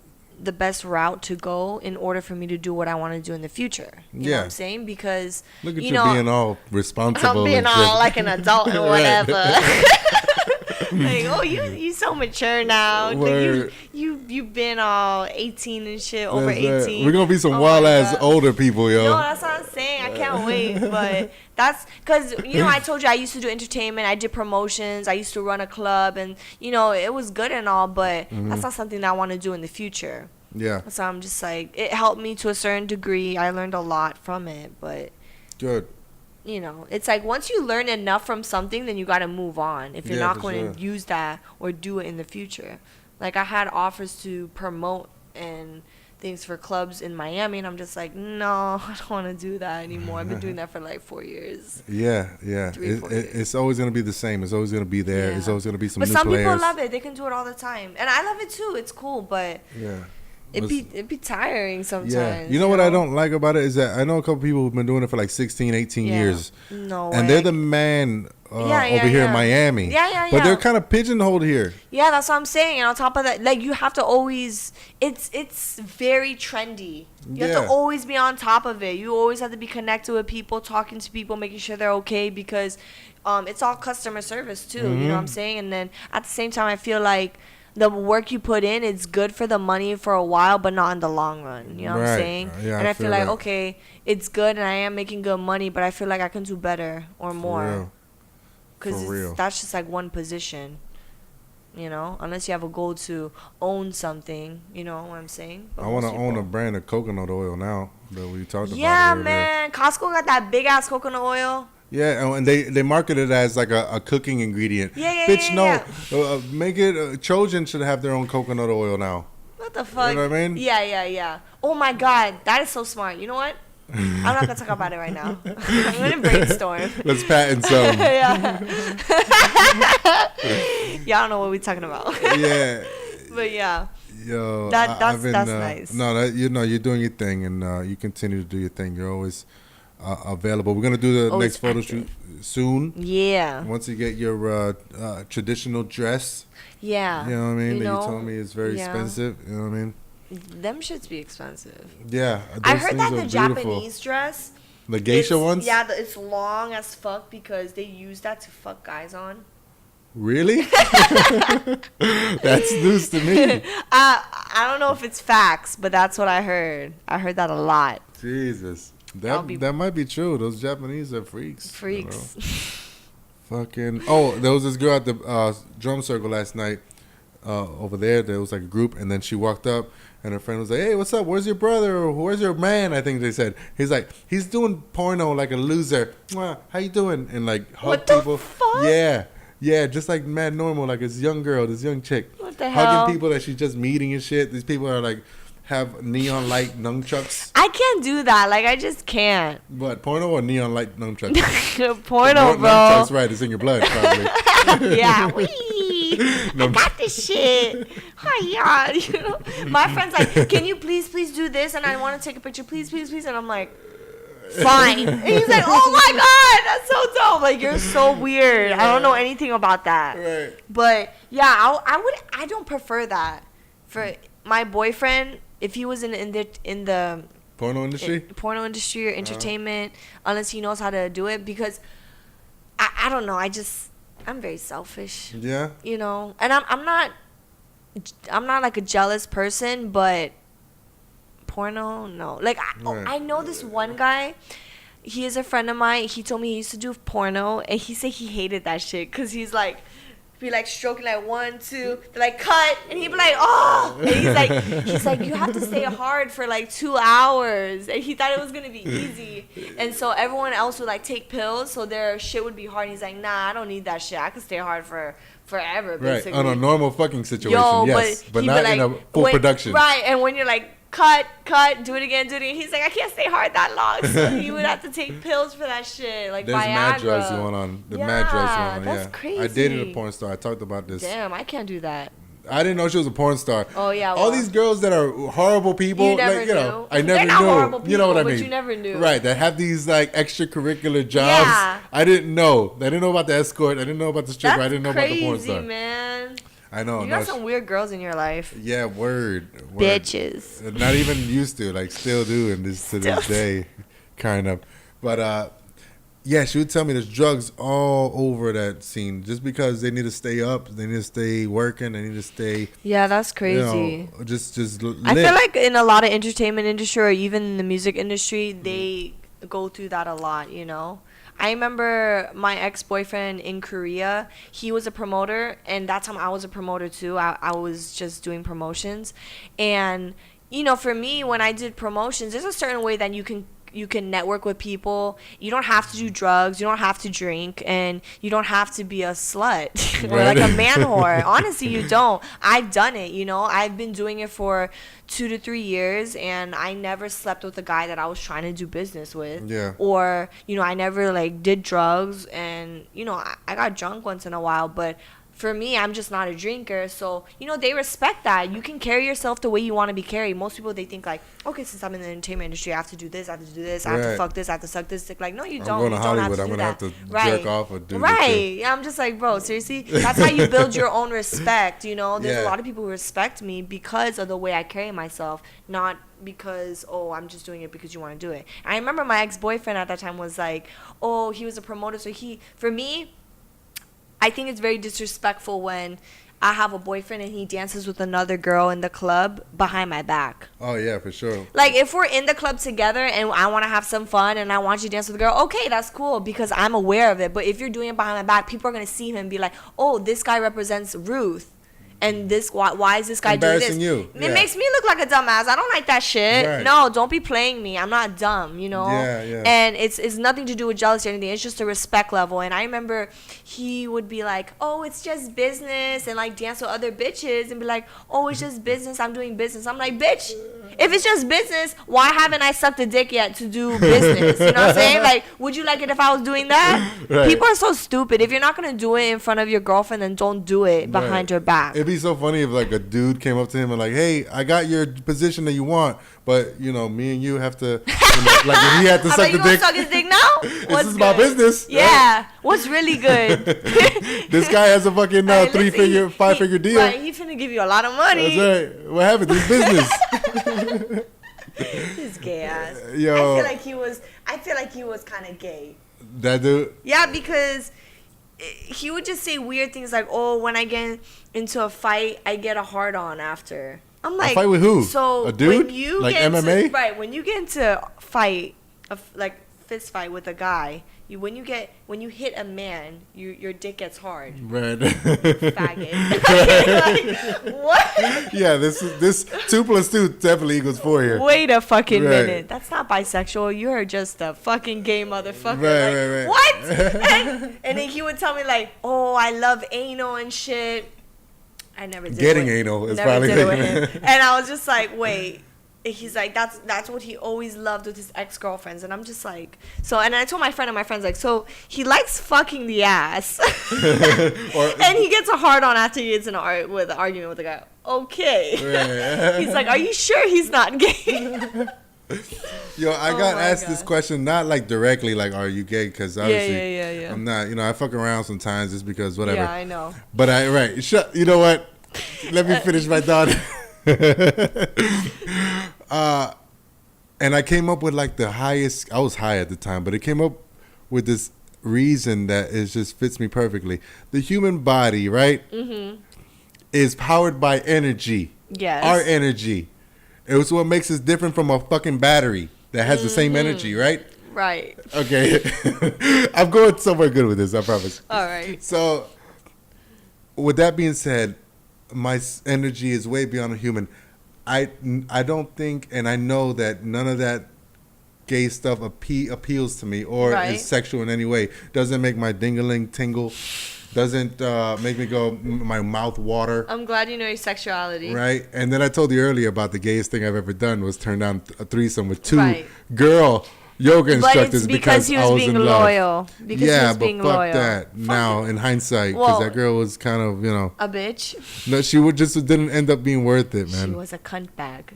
the best route to go in order for me to do what I want to do in the future. You know what I'm saying? Because Look at you, know, being all responsible. I'm being and all shit. like an adult and Right. whatever. Like, oh, you so mature now. Like, you've been all 18 and shit, over That's right. 18. We're gonna be some Oh wild my ass God. older people, yo. No, that's what I'm saying. I can't wait. But that's because, I told you I used to do entertainment. I did promotions. I used to run a club. And, it was good and all. But that's not something that I want to do in the future. Yeah. So I'm just like, it helped me to a certain degree. I learned a lot from it. But, Good. it's like once you learn enough from something, then you got to move on. If you're Yeah, not for going to sure. use that or do it in the future. Like, I had offers to promote and things for clubs in Miami, and I'm just like, no, I don't want to do that anymore. I've been doing that for like 4 years. Yeah. 3, 4 years. It's always gonna be the same. It's always gonna be there. Yeah. It's always gonna be some But new some players. people love it. They can do it all the time, and I love it too. It's cool, but Yeah. it'd be tiring sometimes. Yeah. You know what I don't like about it is that I know a couple people who've been doing it for like 16, 18 Yeah. years. No And way. they're the man over here in Miami. Yeah. But they're kind of pigeonholed here. Yeah, that's what I'm saying. And on top of that, like, you have to always, it's very trendy. You have Yeah. to always be on top of it. You always have to be connected with people, talking to people, making sure they're okay, because it's all customer service too. You know what I'm saying? And then at the same time, I feel like the work you put in, it's good for the money for a while, but not in the long run. You know what I'm Right. saying? Yeah, and I I feel feel like, that. okay, it's good and I am making good money, but I feel like I can do better or more. Real. Because For real. that's just like one position, unless you have a goal to own something, you know what I'm saying? But I want to most own a people- brand of coconut oil now that we talked about. Yeah, earlier. man. Costco got that big ass coconut oil. Yeah, and they market it as like a cooking ingredient. Yeah, Bitch, yeah. no. Make it, Trojan should have their own coconut oil now. What the fuck? You know what I mean? Yeah. Oh my God. That is so smart. You know what? I'm not going to talk about it right now. I'm going to brainstorm. Let's patent some. Yeah. Y'all don't know what we're talking about. Yeah. But yeah. Yo, That's nice. No, you're doing your thing, and you continue to do your thing. You're always available. We're gonna do the Always next photo active. shoot soon. Yeah. Once you get your traditional dress, Yeah. you know what I mean. You That know, you told me is very yeah. expensive. You know what I mean? Them shits be expensive. Yeah. I those heard things that the are beautiful. Japanese dress. The geisha it's- ones. Yeah, it's long as fuck because they use that to fuck guys on. Really? That's news to me. I don't know if it's facts, but that's what I heard. I heard that a lot. Jesus. I'll be- That might be true. Those Japanese are freaks. Freaks. You know? Fucking. Oh, there was this girl at the drum circle last night. Over there was like a group, and then she walked up, and her friend was like, "Hey, what's up? Where's your brother? Or where's your man?" I think they said. He's like, he's doing porno like a loser. Mwah, how you doing? And like hug What the people. fuck? Yeah, just like mad normal, like this young girl, this young chick, What the hell? hugging people that she's just meeting and shit. These people are like have neon light nunchucks. I can't do that. Like, I just can't. What, porno or neon light nunchucks? Porno, bro. Nunchucks, right? It's in your blood, probably. Yeah, wee. I got this shit. Hi, yeah. You know, my friend's like, "Can you please do this?" And I want to take a picture, please. And I'm like, "Fine." And he's like, "Oh my God, that's so dope. Like, you're so weird. I don't know anything about that." Right. But yeah, I don't prefer that for my boyfriend. If he was in the Porno industry? porno industry or entertainment, unless he knows how to do it, because I don't know. I'm very selfish. Yeah. You know, and I'm not like a jealous person, but porno, no. Like, Right. I know this one guy. He is a friend of mine. He told me he used to do porno, and he said he hated that shit because he's like, be like stroking like 1, 2, they're like cut, and he'd be like, oh, and he's like, you have to stay hard for like 2 hours, and he thought it was gonna be easy, and so everyone else would like take pills, so their shit would be hard. And he's like, nah, I don't need that shit. I could stay hard for forever, Right. basically. On a normal fucking situation, Yo, yes. But he'd be not like, in a full production. Right, and when you're like cut, do it again. He's like, I can't stay hard that long. So you would have to take pills for that shit, like There's Viagra. mad drugs going on. The mad drugs going on. That's crazy. I dated a porn star. I talked about this. Damn, I can't do that. I didn't know she was a porn star. Oh yeah. All these girls that are horrible people, you never like, knew. I never They're not knew. horrible people, you know what I but mean? you never knew. Right, that have these like extracurricular jobs. Yeah. I didn't know. I didn't know about the escort. I didn't know about the stripper. That's I didn't know crazy, about the porn star. Man. I know. You got some weird girls in your life. Yeah, word. Bitches. Not even used to, like, still do, and to this day, kind of. But yeah, she would tell me there's drugs all over that scene, just because they need to stay up, they need to stay working, they need to stay. Yeah, that's crazy. You know, just lit. I feel like in a lot of entertainment industry or even in the music industry, they go through that a lot. You know. I remember my ex-boyfriend in Korea, he was a promoter, and that time I was a promoter too. I was just doing promotions. And, you know, for me, when I did promotions, there's a certain way that you can network with people. You don't have to do drugs. You don't have to drink. And you don't have to be a slut or like a man whore. Honestly, you don't. I've done it, you know. I've been doing it for 2 to 3 years, and I never slept with a guy that I was trying to do business with. Yeah. Or, you know, I never, like, did drugs. And, you know, I got drunk once in a while, but for me, I'm just not a drinker. So, you know, they respect that. You can carry yourself the way you want to be carried. Most people, they think like, okay, since I'm in the entertainment industry, I have to do this, I have to do this, I have to fuck this, I have to suck this dick. Like, no, you don't. I'm going to Hollywood. I'm going to have to right. jerk off or do right. Yeah, I'm just like, bro, seriously? That's how you build your own respect, you know? There's a lot of people who respect me because of the way I carry myself, not because, oh, I'm just doing it because you want to do it. I remember my ex-boyfriend at that time was like, oh, he was a promoter. So for me, I think it's very disrespectful when I have a boyfriend and he dances with another girl in the club behind my back. Oh, yeah, for sure. Like, if we're in the club together and I want to have some fun and I want you to dance with a girl, okay, that's cool because I'm aware of it. But if you're doing it behind my back, people are going to see him and be like, oh, this guy represents Ruth. And this, why is this guy doing this? You. It makes me look like a dumbass. I don't like that shit. Right. No, don't be playing me. I'm not dumb, you know? Yeah. And it's nothing to do with jealousy or anything. It's just a respect level. And I remember he would be like, oh, it's just business, and like dance with other bitches and be like, oh, it's just business. I'm doing business. I'm like, bitch, if it's just business, why haven't I sucked a dick yet to do business? You know what I'm saying? Like, would you like it if I was doing that? Right. People are so stupid. If you're not going to do it in front of your girlfriend, then don't do it behind her back. It'd be so funny if like a dude came up to him and like, hey, I got your position that you want, but you know, me and you have to, like if he had to suck the dick. Suck his dick now? This is my business. Yeah. Right? What's really good? This guy has a fucking 5-figure deal. Right, he finna give you a lot of money. That's right. What happened? This business. His gay ass. Yo. I feel like he was kind of gay. That dude? Yeah, because he would just say weird things like, oh, when I get into a fight, I get a hard on after. I'm like, a fight with who? So a dude? When you like get MMA? Right, when you get into a fight, like fist fight with a guy, when you hit a man, your dick gets hard. Right. Faggot. Like, what? Yeah, this 2 + 2 definitely equals 4 here. Wait a fucking minute. That's not bisexual. You're just a fucking gay motherfucker. Right. What? And then he would tell me like, oh, I love anal and shit. I never did. Getting anal is probably did it with him. And I was just like, wait. He's like, that's what he always loved with his ex-girlfriends. And I'm just like, so, and I told my friend and my friend's like, so he likes fucking the ass. And he gets a hard on after he gets in an argument with the guy. Okay. Right. He's like, are you sure he's not gay? Yo, I got asked this question, not like directly, like, are you gay? Because obviously, yeah. I'm not, you know, I fuck around sometimes just because whatever. Yeah, I know. But you know what? Let me finish my thought. And I came up with like the highest, I was high at the time, but it came up with this reason that it just fits me perfectly. The human body, right, is powered by energy. Yes. Our energy. It's what makes us different from a fucking battery that has the same energy, right? Right. Okay. I'm going somewhere good with this, I promise. All right. So, with that being said, my energy is way beyond a human. I don't think, and I know that none of that gay stuff appeals to me or is sexual in any way. Doesn't make my ding-a-ling tingle. doesn't make me go my mouth water. I'm glad you know your sexuality. Right, and then I told you earlier about the gayest thing I've ever done was turn down a threesome with two Right. girl yoga But instructors it's because he was I was being in love. loyal. Because he Yeah, was but being fuck loyal. that. Now in hindsight, because Well, that girl was kind of a bitch. no, she would just didn't end up being worth it, man. She was a cunt bag.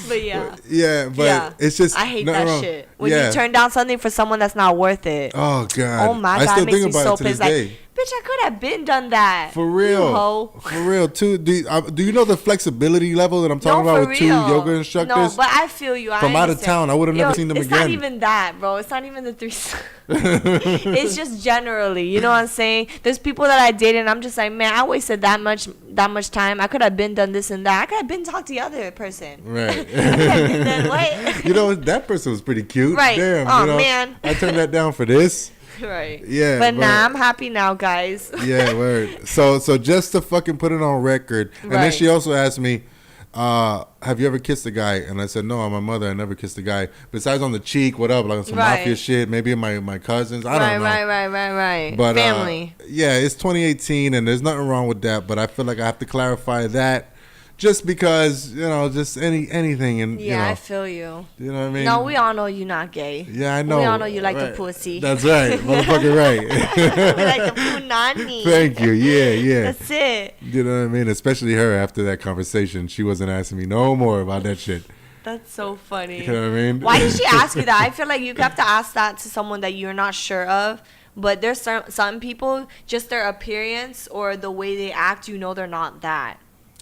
But yeah. Yeah, but it's just I hate that wrong. shit. When you turn down something for someone that's not worth it. Oh god. Oh my I god, still it makes think me about so it to this pissed. Like, day. bitch, I could have been done that. For real. You hoe. For real, too. Do you know the flexibility level that I'm talking No, about for with real. two yoga instructors? No, but I feel you. From out of town, I would have never seen them it's again. It's not even that, bro. It's not even the threesome. It's just generally, you know what I'm saying? There's people that I dated, and I'm just like, man, I wasted that much time. I could have been done this and that. I could have been talked to the other person. Right. I could have been done what? You know, that person was pretty cute. Right. Damn. Oh, you know, man. I turned that down for this. Right. Yeah. But nah, I'm happy now, guys. Yeah, word. So just to fucking put it on record. And then Right. she also asked me, have you ever kissed a guy? And I said, no, I'm a mother. I never kissed a guy. Besides on the cheek, what up? Like some Right. mafia shit. Maybe my cousins. I don't know. Right. But, family. Yeah, it's 2018 and there's nothing wrong with that. But I feel like I have to clarify that just because, you know, just anything. And, Yeah, you know, I feel you. You know what I mean? No, we all know you're not gay. Yeah, I know. We all know you like right. the pussy. That's right. Motherfucking right. We like the punani. Thank you. Yeah. That's it. You know what I mean? Especially her after that conversation. She wasn't asking me no more about that shit. That's so funny. You know what I mean? Why did she ask you that? I feel like you have to ask that to someone that you're not sure of. But there's some people, just their appearance or the way they act, you know they're not that.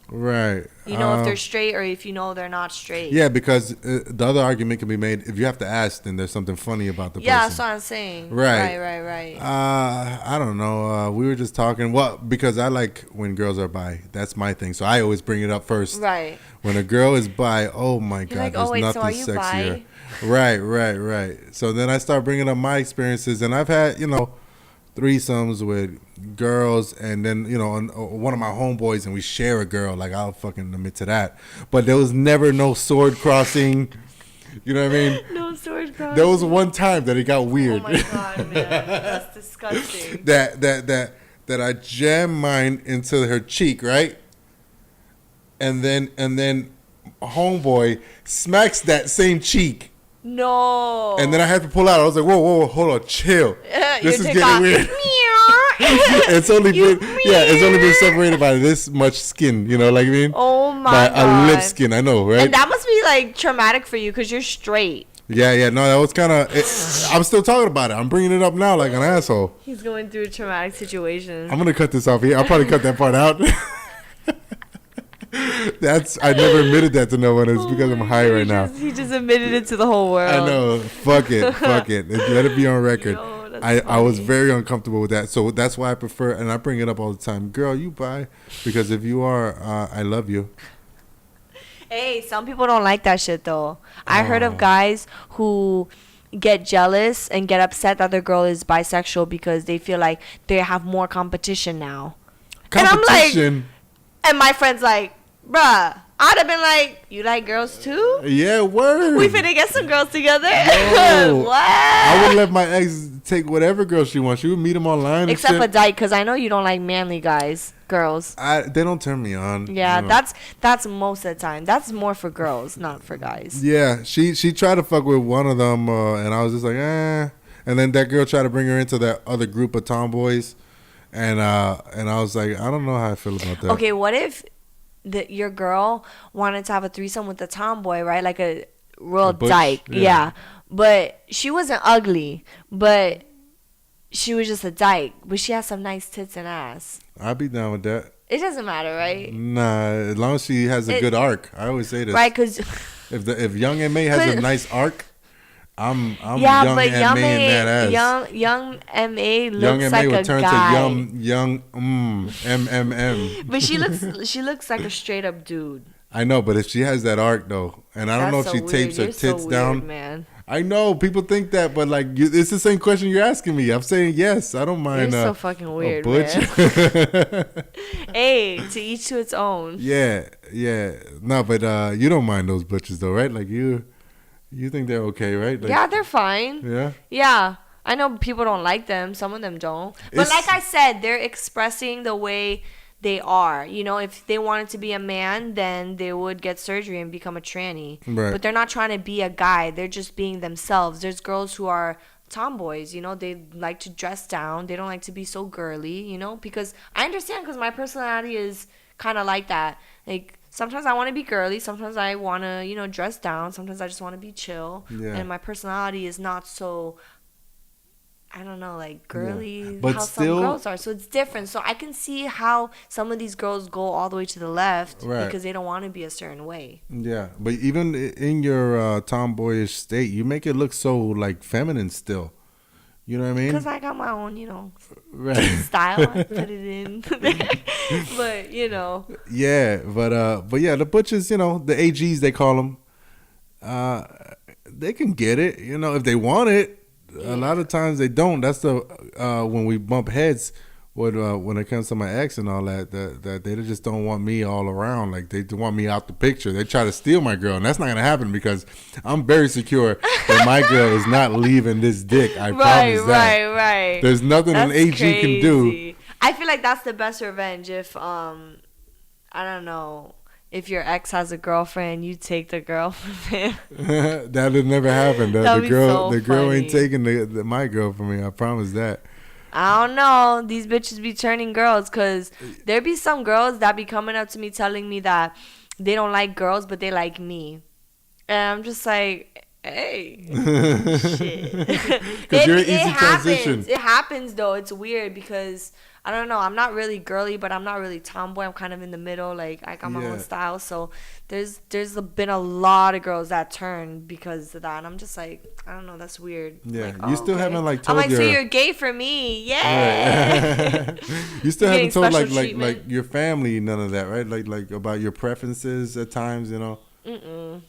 Right. You know if they're straight or if you know they're not straight. Yeah, because the other argument can be made, if you have to ask, then there's something funny about the person. Yeah, that's what I'm saying. Right. Right. I don't know. We were just talking. Well, because I like when girls are bi. That's my thing. So I always bring it up first. Right. When a girl is bi, oh my God, like, there's oh, wait, nothing so are you sexier. bi? Right. So then I start bringing up my experiences, and I've had, you know, threesomes with girls, and then, you know, one of my homeboys, and we share a girl. Like, I'll fucking admit to that. But there was never no sword crossing. You know what I mean? No sword crossing. There was one time that it got weird. Oh my God, man. That's disgusting. that I jammed mine into her cheek, right? And then homeboy smacks that same cheek. No. And then I had to pull out. I was like, whoa, hold on, chill. This is Your dick getting got- weird. It's only been separated by this much skin, you know, like I mean? Oh my by God. a lip skin, I know, right? And that must be like traumatic for you because you're straight. Yeah, no, that was kind of. I'm still talking about it. I'm bringing it up now like an asshole. He's going through a traumatic situation. I'm gonna cut this off here. I'll probably cut that part out. I never admitted that to no one. It's because I'm high right now. He just admitted it to the whole world. I know. Fuck it. Let it be on record. Yo, that's I was funny. very uncomfortable with that. So that's why I prefer, and I bring it up all the time. Girl, you bi, because if you are, I love you. Hey, some people don't like that shit though. I heard of guys who get jealous and get upset that their girl is bisexual because they feel like they have more competition now. Competition. And my friend's like, bruh, I'd have been like, you like girls too? Yeah, word. We finna get some girls together? No. What? I would let my ex take whatever girl she wants. She would meet them online. Except and for shit. dyke, because I know you don't like manly girls. They don't turn me on. Yeah, you know. that's most of the time. That's more for girls, not for guys. Yeah, she tried to fuck with one of them, and I was just like, eh. And then that girl tried to bring her into that other group of tomboys, and I was like, I don't know how I feel about that. Okay, what if your girl wanted to have a threesome with a tomboy, right? Like a real butch? dyke. Yeah. Yeah. But she wasn't ugly, but she was just a dyke. But she has some nice tits and ass. I'd be down with that. It doesn't matter, right? Nah, as long as she has a good arc. I always say this. Right, because... If young MA has a nice arc, I'm yeah, young but MA in that ass. young MA looks Young MA like would a turn guy. to young MMM. But she looks like a straight up dude. I know, but if she has that arc though, and I don't know if That's she so tapes weird. her You're tits so down. weird, man. I know people think that, but like it's the same question you're asking me. I'm saying yes. I don't mind. You're so fucking weird, butch. man. Hey, to each to its own. Yeah. No, but you don't mind those butches though, right? Like you think they're okay, right? Like, Yeah, they're fine. Yeah. Yeah. I know people don't like them. Some of them don't. But It's- like I said, they're expressing the way they are. You know, if they wanted to be a man, then they would get surgery and become a tranny. Right. But they're not trying to be a guy. They're just being themselves. There's girls who are tomboys, you know, they like to dress down. They don't like to be so girly, you know, because I understand because my personality is kind of like that. Like, sometimes I want to be girly. Sometimes I want to, you know, dress down. Sometimes I just want to be chill. Yeah. And my personality is not so, I don't know, like girly, Yeah. But how still- some girls are. So it's different. So I can see how some of these girls go all the way to the left Right. because they don't want to be a certain way. Yeah, but even in your tomboyish state, you make it look so like feminine still. You know what I mean? Because I got my own, you know, Right. style. I put it in. But, you know. Yeah, but yeah, the butchers, you know, the AGs they call them, they can get it, you know, if they want it. A lot of times they don't. That's the when we bump heads when it comes to my ex and all that they just don't want me all around. Like they want me out the picture. They try to steal my girl, and that's not gonna happen because I'm very secure that my girl is not leaving this dick. I promise that. Right. There's nothing That's an AG can do. crazy. I feel like that's the best revenge if I don't know, if your ex has a girlfriend, you take the girl from him. That would never happen. That'd be so The girl ain't funny. taking my girl from me. I promise that. I don't know. These bitches be turning girls because there be some girls that be coming up to me telling me that they don't like girls, but they like me. And I'm just like, hey, shit. Because you're an easy transition. It happens, though. It's weird because, I don't know, I'm not really girly, but I'm not really tomboy. I'm kind of in the middle. Like, I got my own style. So there's been a lot of girls that turn because of that. And I'm just like, I don't know, that's weird. Yeah, Like, you still haven't like I'm told like, your. so you're gay for me? Yeah. Right. You still Getting haven't told special like treatment. your family none of that, right? Like about your preferences at times, you know. Mm-mm.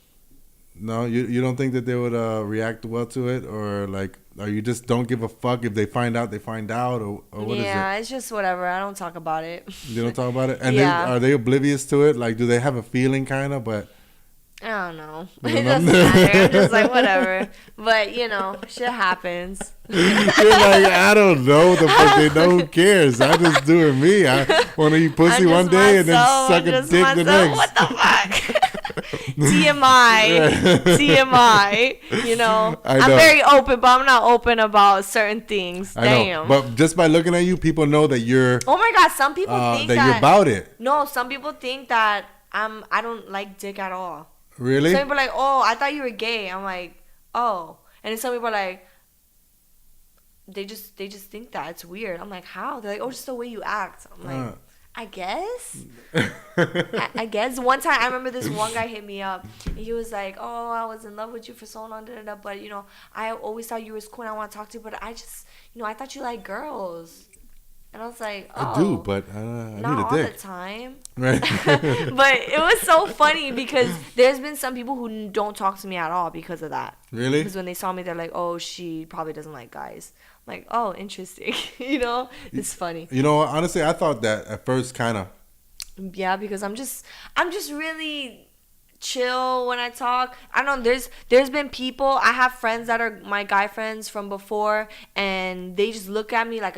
No, you don't think that they would react well to it, or like, or you just don't give a fuck if they find out, or what is Yeah, it? it's just whatever. I don't talk about it. You don't talk about it, and Yeah. are they oblivious to it? Like, do they have a feeling, kind of? But I don't know. You It don't doesn't know? matter. I'm just like, whatever. But, you know, shit happens. you're like, I don't know the fuck. They know who cares. I just doing me. I want to eat pussy I'm one just day and then myself, suck I'm a just dick the myself. next. What the fuck? TMI. You know, I I'm know. very open, but I'm not open about certain things. I Damn. know, but just by looking at you, people know that you're Oh my God, some people think that you're about it. No, some people think that I don't like dick at all. Really? Some people are like, oh, I thought you were gay. I'm like, oh. And then some people are like, they just think that. It's weird. I'm like, how? They're like, oh, just the way you act. I'm like, I guess. I guess. One time, I remember this one guy hit me up. And he was like, oh, I was in love with you for so long, but, you know, I always thought you was cool and I want to talk to you, but I just, you know, I thought you liked girls. And I was like, oh. I do, but I not need a all dick. the time. Right. But it was so funny because there's been some people who don't talk to me at all because of that. Really? Because when they saw me, they're like, oh, she probably doesn't like guys. I'm like, oh, interesting. You know? It's funny. You know, honestly, I thought that at first, kind of. Yeah, because I'm just really chill when I talk. I don't know, there's been people, I have friends that are my guy friends from before, and they just look at me like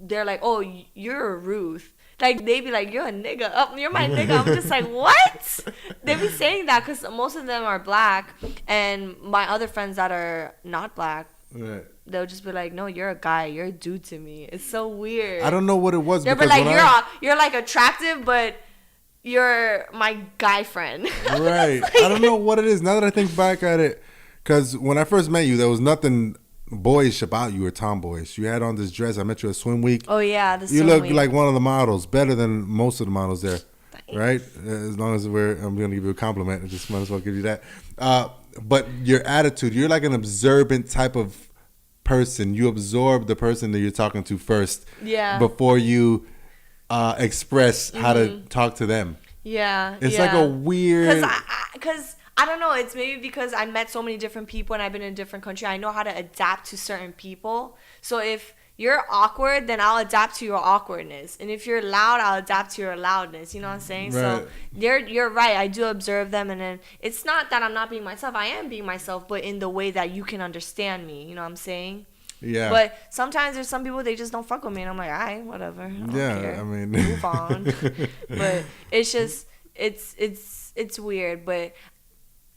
they're like, oh, you're a Ruth. Like, they be like, you're a nigga. Oh, you're my nigga. I'm just like, what? They be saying that because most of them are black, and my other friends that are not black, Right. they'll just be like, no, you're a guy. You're a dude to me. It's so weird. I don't know what it was. They'll be because like, when you're like attractive, but you're my guy friend. Right. I don't know what it is. Now that I think back at it, because when I first met you, there was nothing boyish about you or tomboyish. You had on this dress. I met you at Swim Week. Oh yeah, You look like one of the models, better than most of the models there. Thanks. Right? As long as I'm going to give you a compliment. I just might as well give you that. But your attitude, you're like an observant type of person. You absorb the person that you're talking to first. Yeah. Before you express how to talk to them. Yeah. It's like a weird. Because I don't know. It's maybe because I met so many different people and I've been in a different country. I know how to adapt to certain people. So if you're awkward, then I'll adapt to your awkwardness. And if you're loud, I'll adapt to your loudness. You know what I'm saying? Right. So you're right. I do observe them, and then it's not that I'm not being myself. I am being myself, but in the way that you can understand me. You know what I'm saying? Yeah. But sometimes there's some people, they just don't fuck with me, and I'm like, alright, whatever. I don't care. I mean, move on. But it's just it's weird. But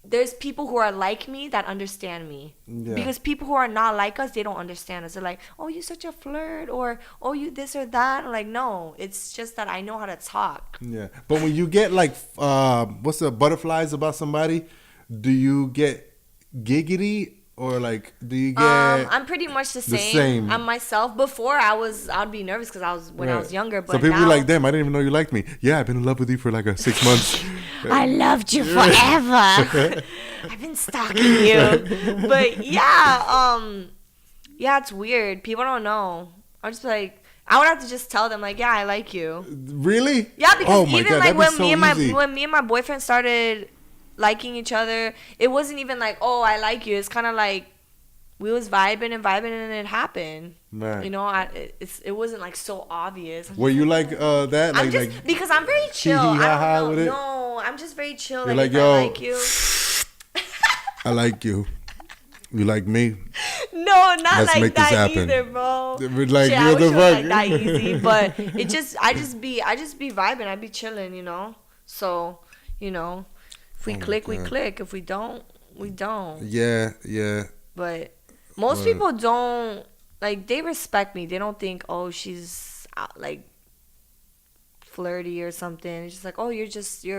there's people who are like me that understand me. Yeah. Because people who are not like us, they don't understand us. They're like, oh, you're such a flirt, or oh, you this or that. I'm like, no, it's just that I know how to talk. Yeah. But when you get like, what's the butterflies about somebody, do you get giggity? Or like, do you get? I'm pretty much the same. I'm myself. Before I'd be nervous because I was younger. But so people now, are like, damn, I didn't even know you liked me. Yeah, I've been in love with you for like 6 months. I loved you forever. I've been stalking you. But yeah, it's weird. People don't know. I'm just like, I would have to just tell them like, yeah, I like you. Really? Yeah, because my even God, like when so me and my boyfriend started liking each other, it wasn't even like, oh, I like you. It's kind of like we was vibing and it happened. Man. You know, it wasn't like so obvious. Were you like that? I'm just like because I'm very chill. I don't know. No, I'm just very chill. You're like yo, I like you. I like you. You like me? No, not Let's like make this that happen. either, bro. Like, shit, I wish it was fuck? like that easy, but I just be vibing. I be chilling, you know. So, you know, if we click, we click. If we don't, we don't. Yeah. But most people don't, like, they respect me. They don't think, oh, she's like flirty or something. It's just like, oh, you're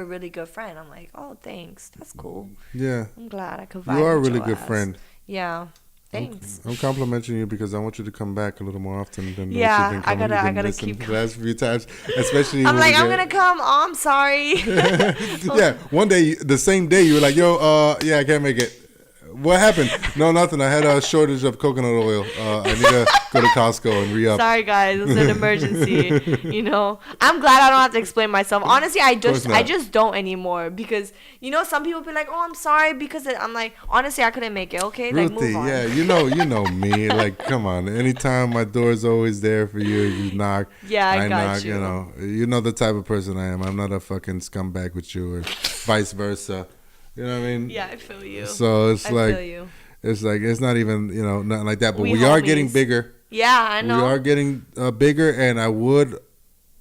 a really good friend. I'm like, oh, thanks. That's cool. Yeah. I'm glad I could vibe. You are a with really your good ass. friend. Yeah. Thanks. I'm complimenting you because I want you to come back a little more often than yeah, what you've been coming. I gotta keep the last few times, especially. I'm like, I'm gonna come. Oh, I'm sorry. Yeah, one day, the same day, you were like, yo, yeah, I can't make it. What happened? No, nothing. I had a shortage of coconut oil. I need to go to Costco and re-up. Sorry, guys. It's an emergency. You know, I'm glad I don't have to explain myself. Honestly, I just don't anymore because you know some people be like, oh, I'm sorry because I'm like, honestly, I couldn't make it. Okay, like Ruthie, move on. yeah, you know me. Like, come on. Anytime my door's always there for you, you knock. Yeah, I got knock. You know the type of person I am. I'm not a fucking scumbag with you, or vice versa. You know what I mean? Yeah, I feel you. So it's like, feel you. It's like, it's not even, nothing like that. But we homies. are getting bigger. Yeah, I know. We are getting bigger, and I would,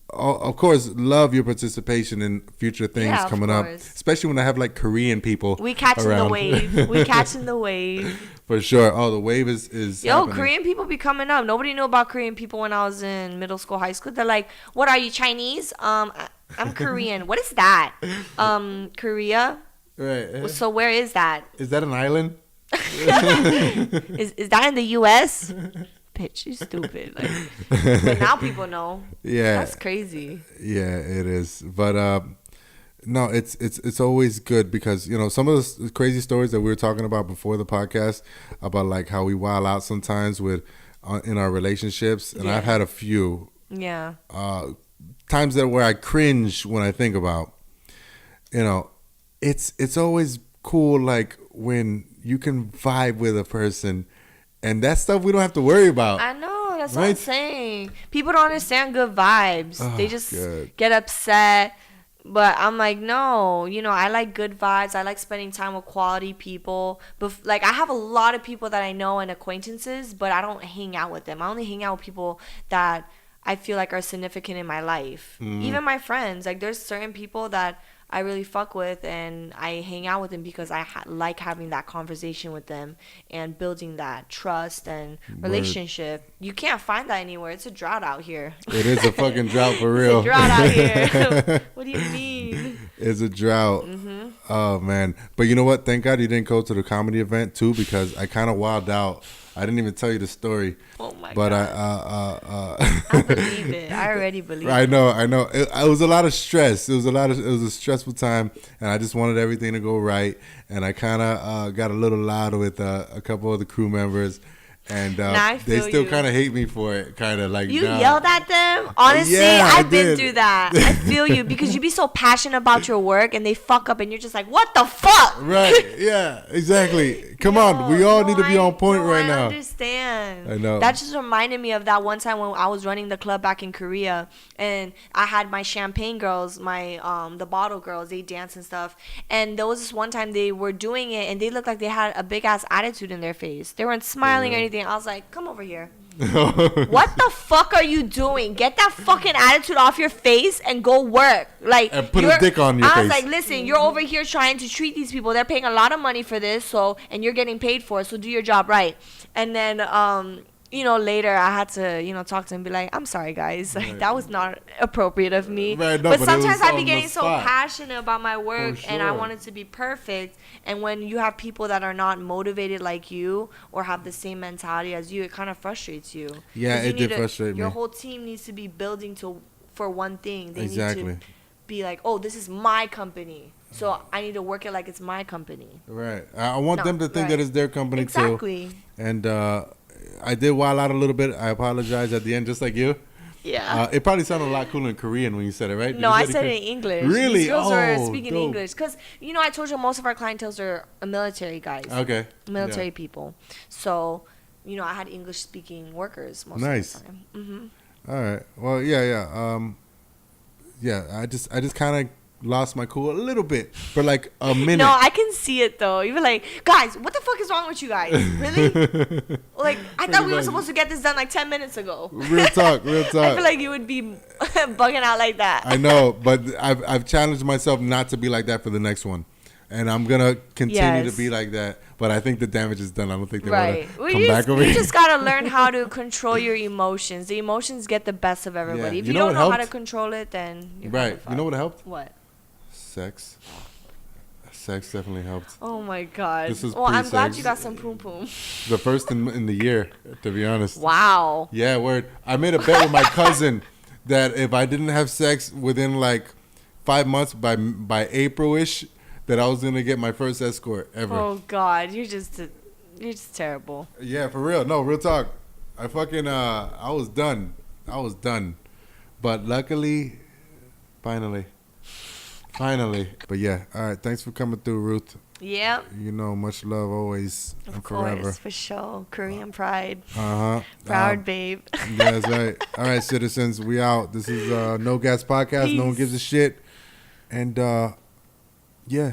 of course, love your participation in future things coming up. Especially when I have like Korean people. We catching around. the wave. We catching the wave. For sure. Oh, the wave is Yo, happening. Korean people be coming up. Nobody knew about Korean people when I was in middle school, high school. They're like, what are you, Chinese? I'm Korean. What is that? Korea? Right. So where is that? Is that an island? is that in the U.S.? Bitch, you stupid. Like, but now people know. Yeah. That's crazy. Yeah, it is. But no, it's always good because some of the crazy stories that we were talking about before the podcast about like how we wild out sometimes with in our relationships, and I've had a few. Yeah. Times where I cringe when I think about, it's always cool like when you can vibe with a person, and that stuff we don't have to worry about. I know, that's what I'm saying. People don't understand good vibes. They just get upset. But I'm like, no, I like good vibes. I like spending time with quality people. But like, I have a lot of people that I know and acquaintances, but I don't hang out with them. I only hang out with people that I feel like are significant in my life. Even my friends, like there's certain people that I really fuck with, and I hang out with them because I like having that conversation with them and building that trust and relationship. You can't find that anywhere. It's a drought out here. It is a fucking drought for real. It's a drought out here. What do you mean? It's a drought. Oh man! But you know what? Thank God you didn't go to the comedy event too, because I kind of wilded out. I didn't even tell you the story. Oh my but God. I believe it. I already believe it. I know. It was a lot of stress. It was a stressful time, and I just wanted everything to go right. And I kind of got a little loud with a couple of the crew members. And they still kind of hate me for it, kind of like. You yelled at them? Honestly, I've been through that. I feel you because you be so passionate about your work and they fuck up and you're just like, what the fuck? Right, yeah, exactly. Come on, we all need to be on point right now. I understand. I know. That just reminded me of that one time when I was running the club back in Korea and I had my champagne girls, my the bottle girls, they dance and stuff. And there was this one time they were doing it and they looked like they had a big ass attitude in their face. They weren't smiling or anything. everything. I was like, come over here. What the fuck are you doing? Get that fucking attitude off your face and go work. Like, and put a dick on your face. I was like, listen, you're over here trying to treat these people. They're paying a lot of money for this, and you're getting paid for it, so do your job right. And then later I had to, talk to him and be like, I'm sorry, guys. Like, that was not appropriate of me. Right, no, but sometimes I'd be on getting the so spot. passionate about my work, For and I sure. want it to be perfect. And when you have people that are not motivated like you or have the same mentality as you, it kind of frustrates you. Yeah, 'Cause you it did need frustrate Your me. whole team needs to be building for one thing. They Exactly. need to be like, oh, this is my company. So I need to work it like it's my company. Right. I want No, them to think that right. it's their company too. Exactly. And I did wild out a little bit. I apologize at the end, just like you. Yeah. It probably sounded a lot cooler in Korean when you said it, right? No, You I said said it in in English. Really? These girls were Oh, speaking dope. English. Because, I told you most of our clientels are military guys. Okay. Military Yeah. people. So, I had English-speaking workers most Nice. of the time. Mm-hmm. All right. Well, yeah. I just kind of lost my cool a little bit for like a minute. No, I can see it, though. You were like, guys, what the fuck is wrong with you guys? Really? Like, I thought we were supposed to get this done like 10 minutes ago. Real talk. Real talk. I feel like you would be bugging out like that. I know, but I've challenged myself not to be like that for the next one, and I'm gonna continue to be like that. But I think the damage is done. I don't think they want to come back over You here. just gotta learn how to control your emotions. The emotions get the best of everybody. Yeah. If You you, know don't what know how to helped? control it, then you're Right. kinda You know what fucked. helped? What? Sex. Sex definitely helped. Oh my god. This is Well, I'm glad pre-sex. you got some poom poom. The first in the year, to be honest. Wow. Yeah, word. I made a bet with my cousin that if I didn't have sex within like 5 months by April-ish, that I was gonna get my first escort ever. Oh god, you're just terrible. Yeah, for real. No, real talk. I fucking I was done. But luckily, finally. But yeah, all right. Thanks for coming through, Ruth. Yep. Much love always Of and course, forever. for sure. Korean pride. Uh-huh. Proud babe. Yeah, that's right. All right, citizens, we out. This is No Gas Podcast. No one Peace. gives a shit. And yeah,